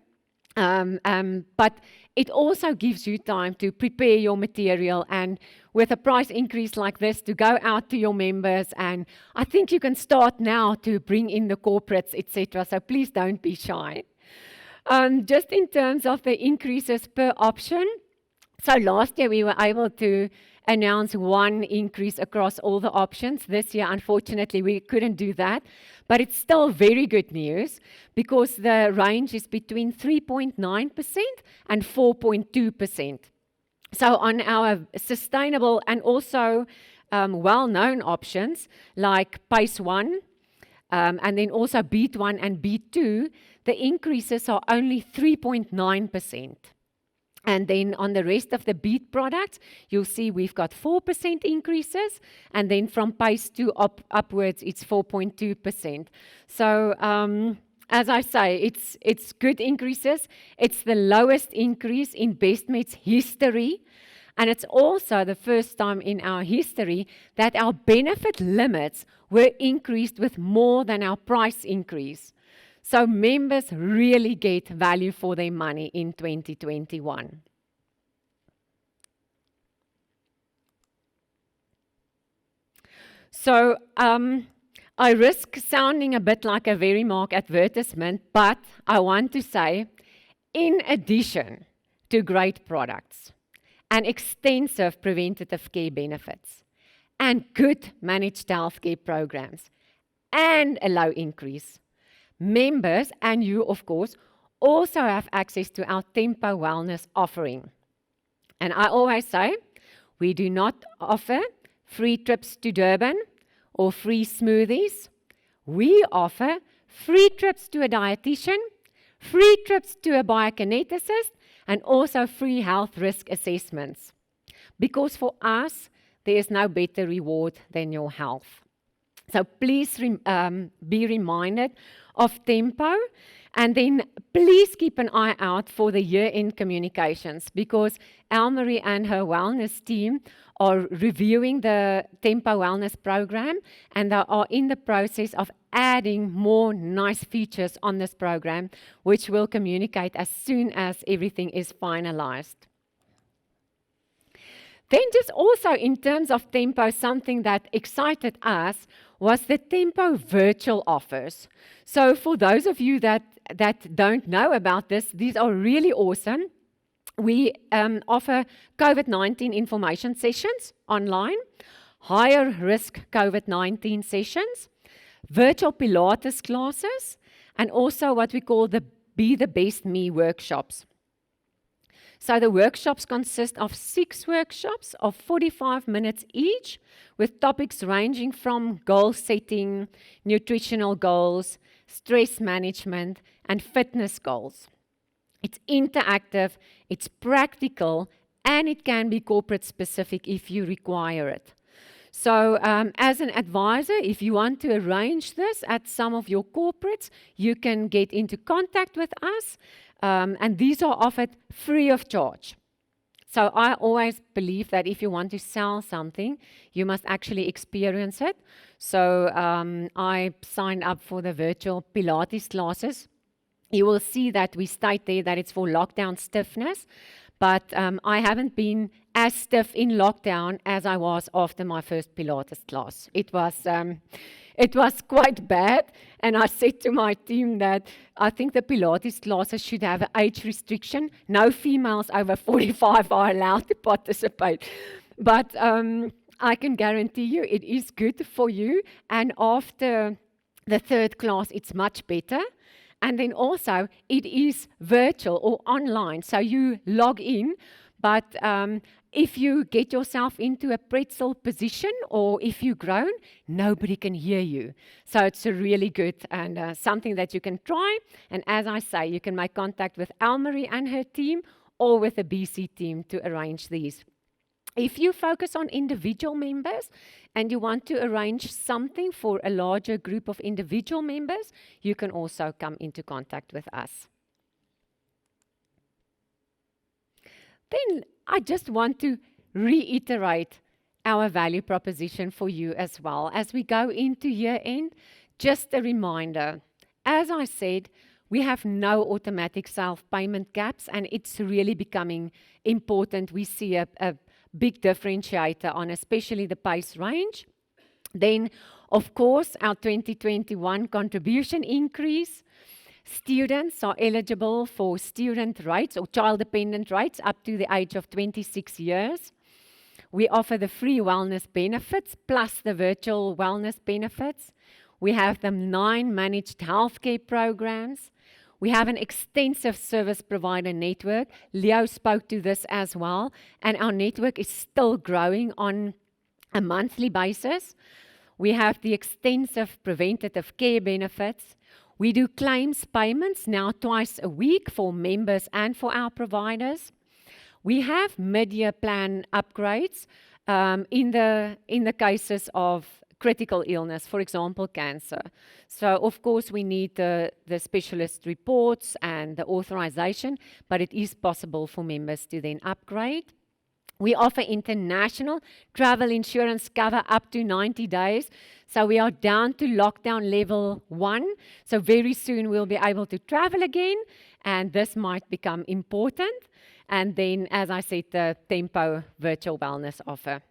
[SPEAKER 3] but it also gives you time to prepare your material, and with a price increase like this, to go out to your members. And I think you can start now to bring in the corporates, etc. So please don't be shy. Just in terms of the increases per option, so last year we were able to announce one increase across all the options. This year, unfortunately, we couldn't do that, but it's still very good news because the range is between 3.9% and 4.2%. So on our sustainable and also well-known options like PACE 1, and then also Beat 1 and Beat 2, the increases are only 3.9%. And then on the rest of the Beat products, you'll see we've got 4% increases, and then from PACE 2 upwards, it's 4.2%. So as I say, it's good increases. It's the lowest increase in Bestmed's history, and it's also the first time in our history that our benefit limits were increased with more than our price increase. So members really get value for their money in 2021. So I risk sounding a bit like a very marked advertisement, but I want to say, in addition to great products and extensive preventative care benefits and good managed healthcare programs and a low increase, members, and you of course, also have access to our Tempo Wellness offering. And I always say, we do not offer free trips to Durban or free smoothies. We offer free trips to a dietitian, free trips to a biokineticist, and also free health risk assessments. Because for us, there is no better reward than your health. So please be reminded of Tempo, and then please keep an eye out for the year-end communications, because Elmarie and her wellness team are reviewing the Tempo Wellness program, and they are in the process of adding more nice features on this program, which we'll communicate as soon as everything is finalized. Then just also in terms of Tempo, something that excited us was the Tempo virtual offers. So for those of you that don't know about this, these are really awesome. We offer COVID-19 information sessions online, higher risk COVID-19 sessions, virtual Pilates classes, and also what we call the Be the Best Me workshops. So the workshops consist of 6 workshops of 45 minutes each, with topics ranging from goal setting, nutritional goals, stress management, and fitness goals. It's interactive, it's practical, and it can be corporate specific if you require it. So as an advisor, if you want to arrange this at some of your corporates, you can get into contact with us, and these are offered free of charge. So I always believe that if you want to sell something, you must actually experience it. So I signed up for the virtual Pilates classes. You will see that we state there that it's for lockdown stiffness, but I haven't been as stiff in lockdown as I was after my first Pilates class. It was quite bad, and I said to my team that I think the Pilates classes should have an age restriction. No females over 45 are allowed to participate. But I can guarantee you it is good for you, and after the 3rd class, it's much better. And then also, it is virtual or online, so you log in, but if you get yourself into a pretzel position or if you groan, nobody can hear you. So it's really good and something that you can try. And as I say, you can make contact with Elmarie and her team or with the BC team to arrange these. If you focus on individual members and you want to arrange something for a larger group of individual members, you can also come into contact with us. Then I just want to reiterate our value proposition for you as well. As we go into year end, just a reminder, as I said, we have no automatic self-payment gaps, and it's really becoming important. We see a big differentiator on especially the PACE range. Then, of course, our 2021 contribution increase. Students are eligible for student rates or child-dependent rates up to the age of 26 years. We offer the free wellness benefits plus the virtual wellness benefits. We have the 9 managed healthcare programs. We have an extensive service provider network. Leo spoke to this as well, and our network is still growing on a monthly basis. We have the extensive preventative care benefits. We do claims payments now twice a week for members and for our providers. We have mid-year plan upgrades in the cases of critical illness, for example, cancer. So, of course, we need the specialist reports and the authorization, but it is possible for members to then upgrade. We offer international travel insurance cover up to 90 days. So we are down to lockdown level 1. So very soon we'll be able to travel again, and this might become important. And then, as I said, the Tempo virtual wellness offer.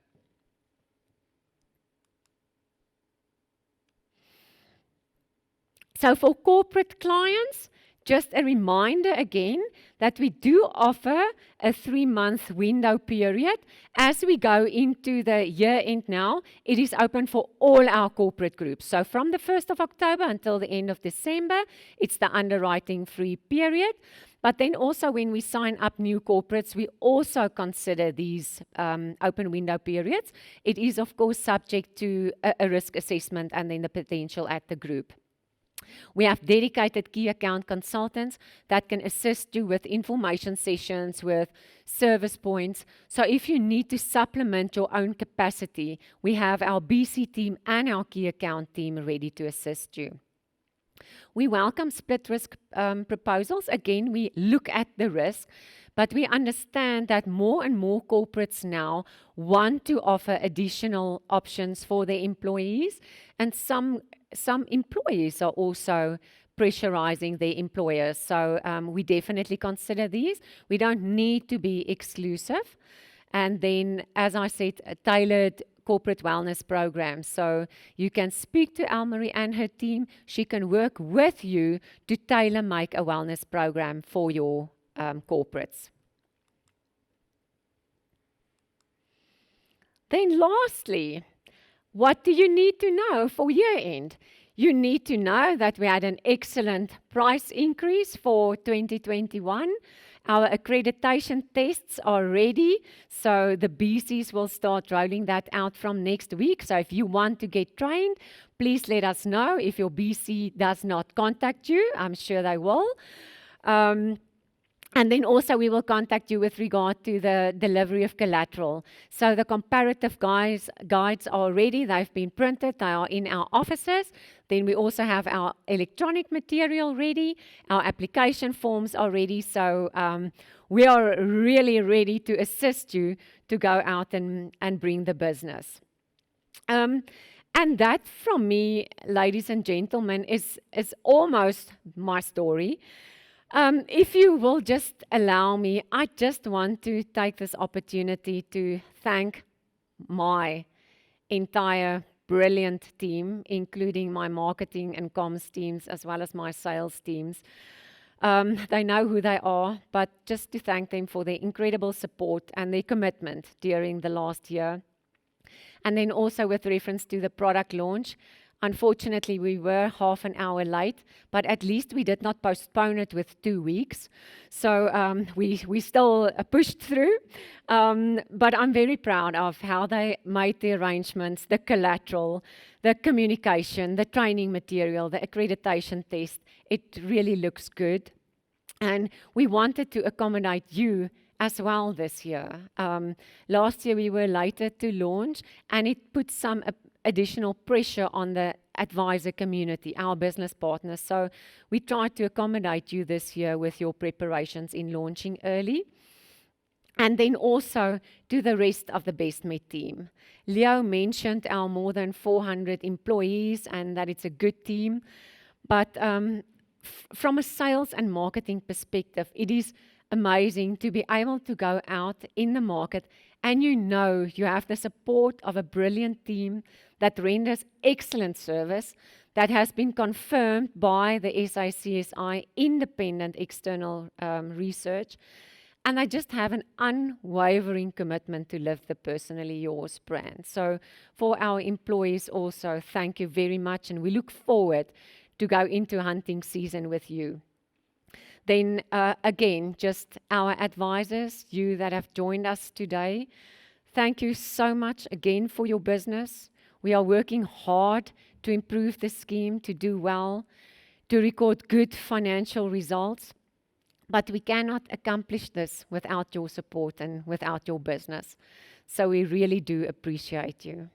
[SPEAKER 3] So for corporate clients, just a reminder again that we do offer a 3-month window period. As we go into the year end now, it is open for all our corporate groups. So from the 1st of October until the end of December, it's the underwriting free period. But then also when we sign up new corporates, we also consider these open window periods. It is, of course, subject to a risk assessment and then the potential at the group. We have dedicated key account consultants that can assist you with information sessions, with service points. So if you need to supplement your own capacity, we have our BC team and our key account team ready to assist you. We welcome split risk proposals. Again, we look at the risk, but we understand that more and more corporates now want to offer additional options for their employees, and some employees are also pressurizing their employers. So we definitely consider these. We don't need to be exclusive. And then, as I said, tailored corporate wellness programs. So you can speak to Elmarie and her team. She can work with you to tailor-make a wellness program for your corporates. Then lastly, what do you need to know for year end? You need to know that we had an excellent price increase for 2021, Our accreditation tests are ready, so the BCs will start rolling that out from next week. So if you want to get trained, please let us know. If your BC does not contact you, I'm sure they will. And then also we will contact you with regard to the delivery of collateral. So the comparative guides are ready. They've been printed. They are in our offices. Then we also have our electronic material ready. Our application forms are ready. So we are really ready to assist you to go out and bring the business. And that from me, ladies and gentlemen, is almost my story. If you will just allow me, I just want to take this opportunity to thank my entire brilliant team, including my marketing and comms teams, as well as my sales teams. They know who they are, but just to thank them for their incredible support and their commitment during the last year. And then also with reference to the product launch, unfortunately, we were half an hour late, but at least we did not postpone it with 2 weeks. So we still pushed through. But I'm very proud of how they made the arrangements, the collateral, the communication, the training material, the accreditation test. It really looks good. And we wanted to accommodate you as well this year. Last year we were later to launch, and it put some additional pressure on the advisor community, our business partners. So we tried to accommodate you this year with your preparations in launching early. And then also to the rest of the Bestmed team. Leo mentioned our more than 400 employees and that it's a good team. But from a sales and marketing perspective, it is amazing to be able to go out in the market and you have the support of a brilliant team that renders excellent service, that has been confirmed by the SACSI independent external research, and they just have an unwavering commitment to live the Personally Yours brand. So for our employees also, thank you very much, and we look forward to go into hunting season with you. Then again, just our advisors, you that have joined us today, thank you so much again for your business. We are working hard to improve the scheme, to do well, to record good financial results, but we cannot accomplish this without your support and without your business. So we really do appreciate you.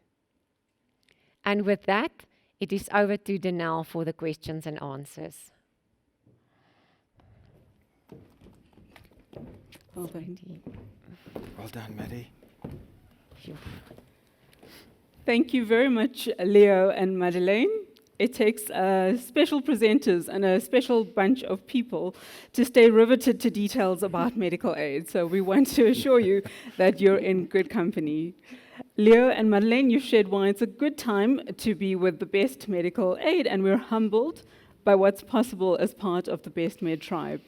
[SPEAKER 3] And with that, it is over to Danelle for the questions and answers.
[SPEAKER 1] Well done.
[SPEAKER 2] Well done, Maddie.
[SPEAKER 1] Thank you very much, Leo and Madeleine. It takes special presenters and a special bunch of people to stay riveted to details about medical aid. So we want to assure you that you're in good company. Leo and Madeleine, you've shared why it's a good time to be with the best medical aid, and we're humbled by what's possible as part of the Bestmed tribe.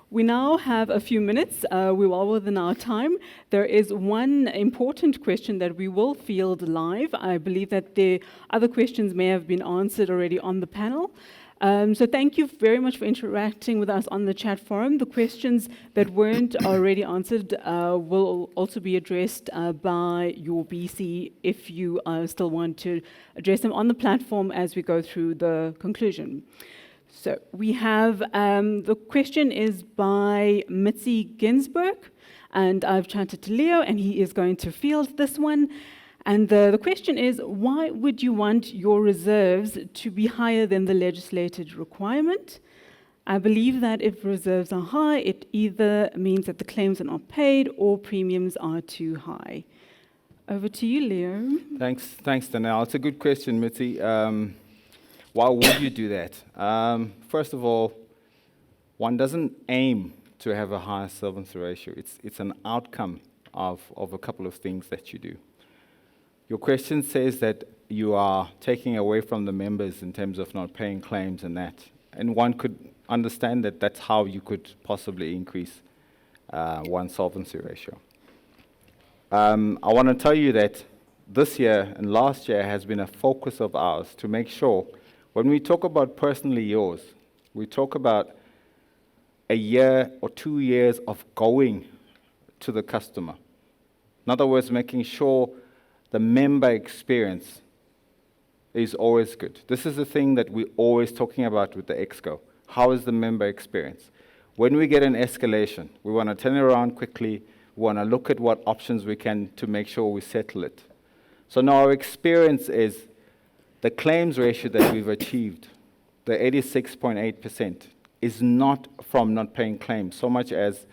[SPEAKER 1] We now have a few minutes. We're well within our time. There is one important question that we will field live. I believe that the other questions may have been answered already on the panel. So thank you very much for interacting with us on the chat forum. The questions that weren't already answered will also be addressed by your BC if you still want to address them on the platform as we go through the conclusion. So we have, the question is by Mitzi Ginsberg, and I've chatted to Leo, and he is going to field this one. And the question is, why would you want your reserves to be higher than the legislated requirement? I believe that if reserves are high, it either means that the claims are not paid or premiums are too high. Over to you, Leo.
[SPEAKER 2] Thanks, Danelle. It's a good question, Mitzi. Why would you do that? First of all, one doesn't aim to have a higher solvency ratio. It's an outcome of a couple of things that you do. Your question says that you are taking away from the members in terms of not paying claims and that. And one could understand that that's how you could possibly increase one's solvency ratio. I want to tell you that this year and last year has been a focus of ours to make sure when we talk about Personally Yours, we talk about a year or 2 years of going to the customer. In other words, making sure the member experience is always good. This is the thing that we're always talking about with the ExCo. How is the member experience? When we get an escalation, we want to turn it around quickly. We want to look at what options we can to make sure we settle it. So now our experience is the claims ratio that we've achieved, the 86.8%, is not from not paying claims so much as,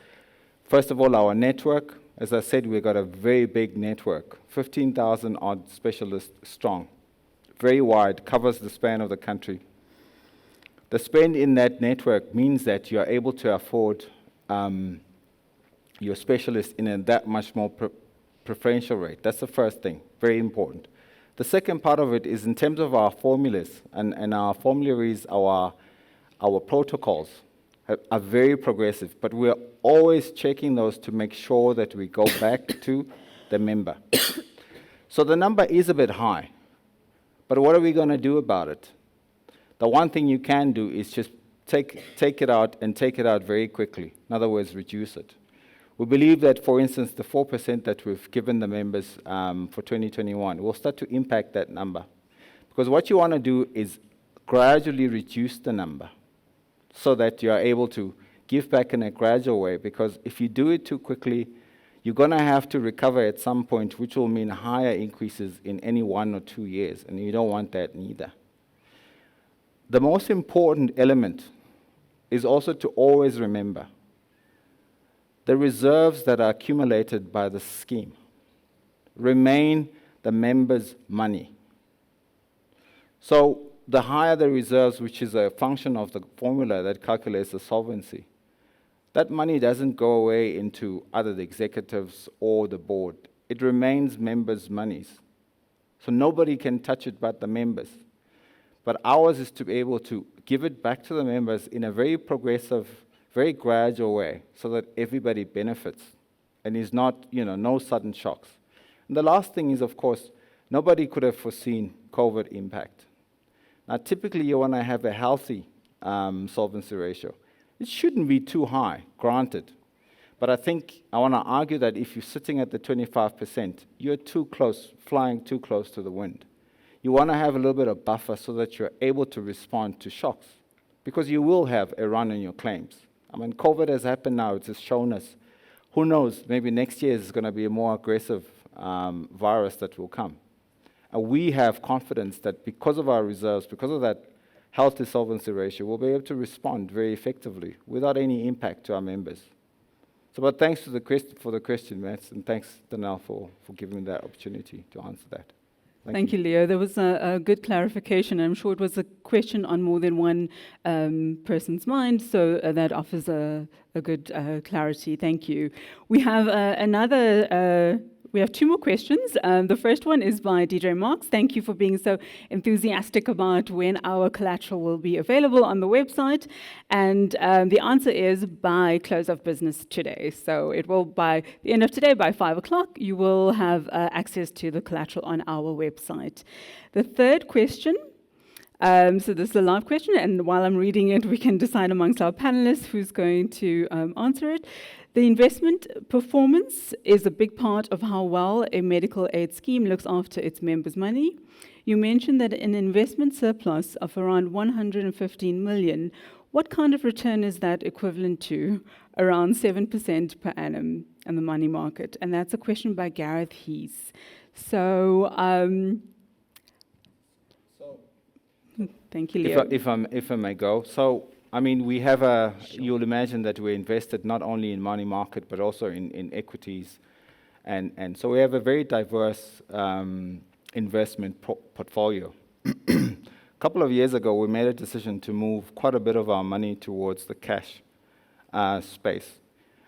[SPEAKER 2] first of all, our network. As I said, we've got a very big network, 15,000 odd specialists strong, very wide, covers the span of the country. The spend in that network means that you are able to afford your specialist in a that much more preferential rate. That's the first thing, very important. The second part of it is in terms of our formulas, and our formularies, our protocols are very progressive, but we're always checking those to make sure that we go back to the member. So the number is a bit high. But what are we going to do about it? The one thing you can do is just take it out and take it out very quickly. In other words, reduce it. We believe that, for instance, the 4% that we've given the members for 2021 will start to impact that number. Because what you want to do is gradually reduce the number so that you are able to give back in a gradual way. Because if you do it too quickly, you're going to have to recover at some point, which will mean higher increases in any 1 or 2 years, and you don't want that neither. The most important element is also to always remember the reserves that are accumulated by the scheme remain the member's money. So the higher the reserves, which is a function of the formula that calculates the solvency, that money doesn't go away into either the executives or the board. It remains members' monies. So nobody can touch it but the members. But ours is to be able to give it back to the members in a very progressive, very gradual way so that everybody benefits and is not, no sudden shocks. And the last thing is, of course, nobody could have foreseen COVID impact. Now, typically you want to have a healthy solvency ratio. It shouldn't be too high, granted. But I think I want to argue that if you're sitting at the 25%, you're too close, flying too close to the wind. You want to have a little bit of buffer so that you're able to respond to shocks, because you will have a run on your claims. I mean, COVID has happened now. It's just shown us. Who knows, maybe next year is going to be a more aggressive virus that will come. And we have confidence that because of our reserves, because of that healthy solvency ratio, we'll be able to respond very effectively without any impact to our members. So, but thanks for the question, Mats, and thanks, Danelle, for giving me that opportunity to answer that.
[SPEAKER 1] Thank you, Leo. There was a good clarification. I'm sure it was a question on more than one person's mind, so that offers a good clarity. Thank you. We have we have 2 more questions. The first one is by DJ Marks. Thank you for being so enthusiastic about when our collateral will be available on the website. And the answer is by close of business today. So it will, by the end of today, by 5 o'clock, you will have access to the collateral on our website. The third question, so this is a live question, and while I'm reading it, we can decide amongst our panelists who's going to answer it. The investment performance is a big part of how well a medical aid scheme looks after its members' money. You mentioned that an investment surplus of around 115 million, what kind of return is that equivalent to? Around 7% per annum in the money market. And that's a question by Gareth Hees. So, thank you, Leo.
[SPEAKER 2] If I may go. So, I mean, we have you'll imagine that we're invested not only in money market, but also in equities. And so we have a very diverse investment portfolio. A couple of years ago, we made a decision to move quite a bit of our money towards the cash space.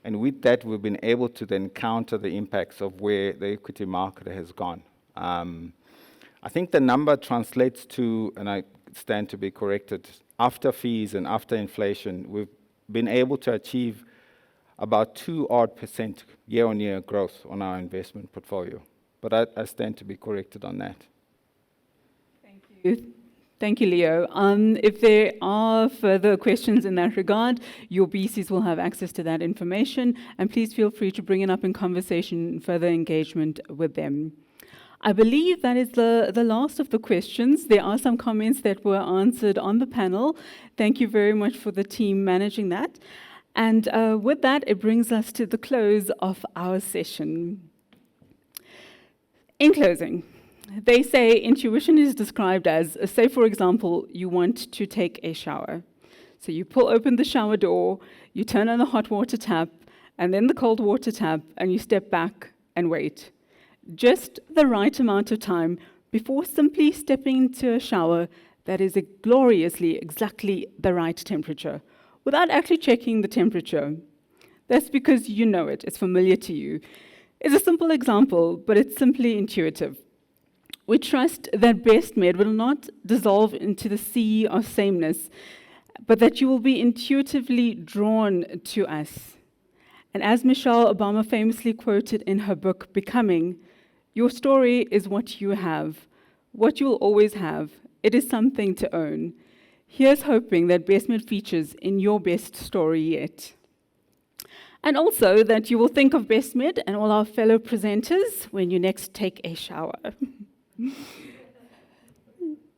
[SPEAKER 2] And with that, we've been able to then counter the impacts of where the equity market has gone. I think the number translates to, and I stand to be corrected, after fees and after inflation, we've been able to achieve about 2% year-on-year growth on our investment portfolio. But I stand to be corrected on that.
[SPEAKER 1] Thank you. Thank you, Leo. If there are further questions in that regard, your BCs will have access to that information, and please feel free to bring it up in conversation, further engagement with them. I believe that is the last of the questions. There are some comments that were answered on the panel. Thank you very much for the team managing that. And with that, it brings us to the close of our session. In closing, they say intuition is described as, say for example, you want to take a shower. So you pull open the shower door, you turn on the hot water tap, and then the cold water tap, and you step back and wait. Just the right amount of time before simply stepping into a shower that is gloriously exactly the right temperature, without actually checking the temperature. That's because you know it, it's familiar to you. It's a simple example, but it's simply intuitive. We trust that Bestmed will not dissolve into the sea of sameness, but that you will be intuitively drawn to us. And as Michelle Obama famously quoted in her book, Becoming, your story is what you have, what you will always have. It is something to own. Here's hoping that Bestmed features in your best story yet. And also that you will think of Bestmed and all our fellow presenters when you next take a shower.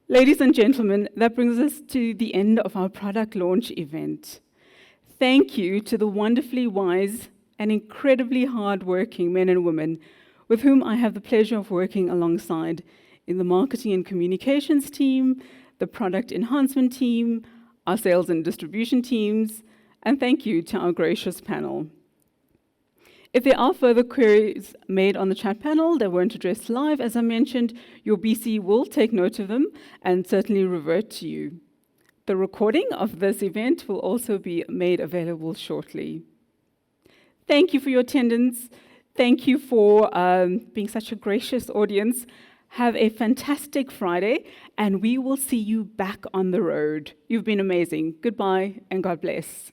[SPEAKER 1] Ladies and gentlemen, that brings us to the end of our product launch event. Thank you to the wonderfully wise and incredibly hardworking men and women with whom I have the pleasure of working alongside in the marketing and communications team, the product enhancement team, our sales and distribution teams, and thank you to our gracious panel. If there are further queries made on the chat panel that weren't addressed live, as I mentioned, your BC will take note of them and certainly revert to you. The recording of this event will also be made available shortly. Thank you for your attendance. Thank you for being such a gracious audience. Have a fantastic Friday, and we will see you back on the road. You've been amazing. Goodbye, and God bless.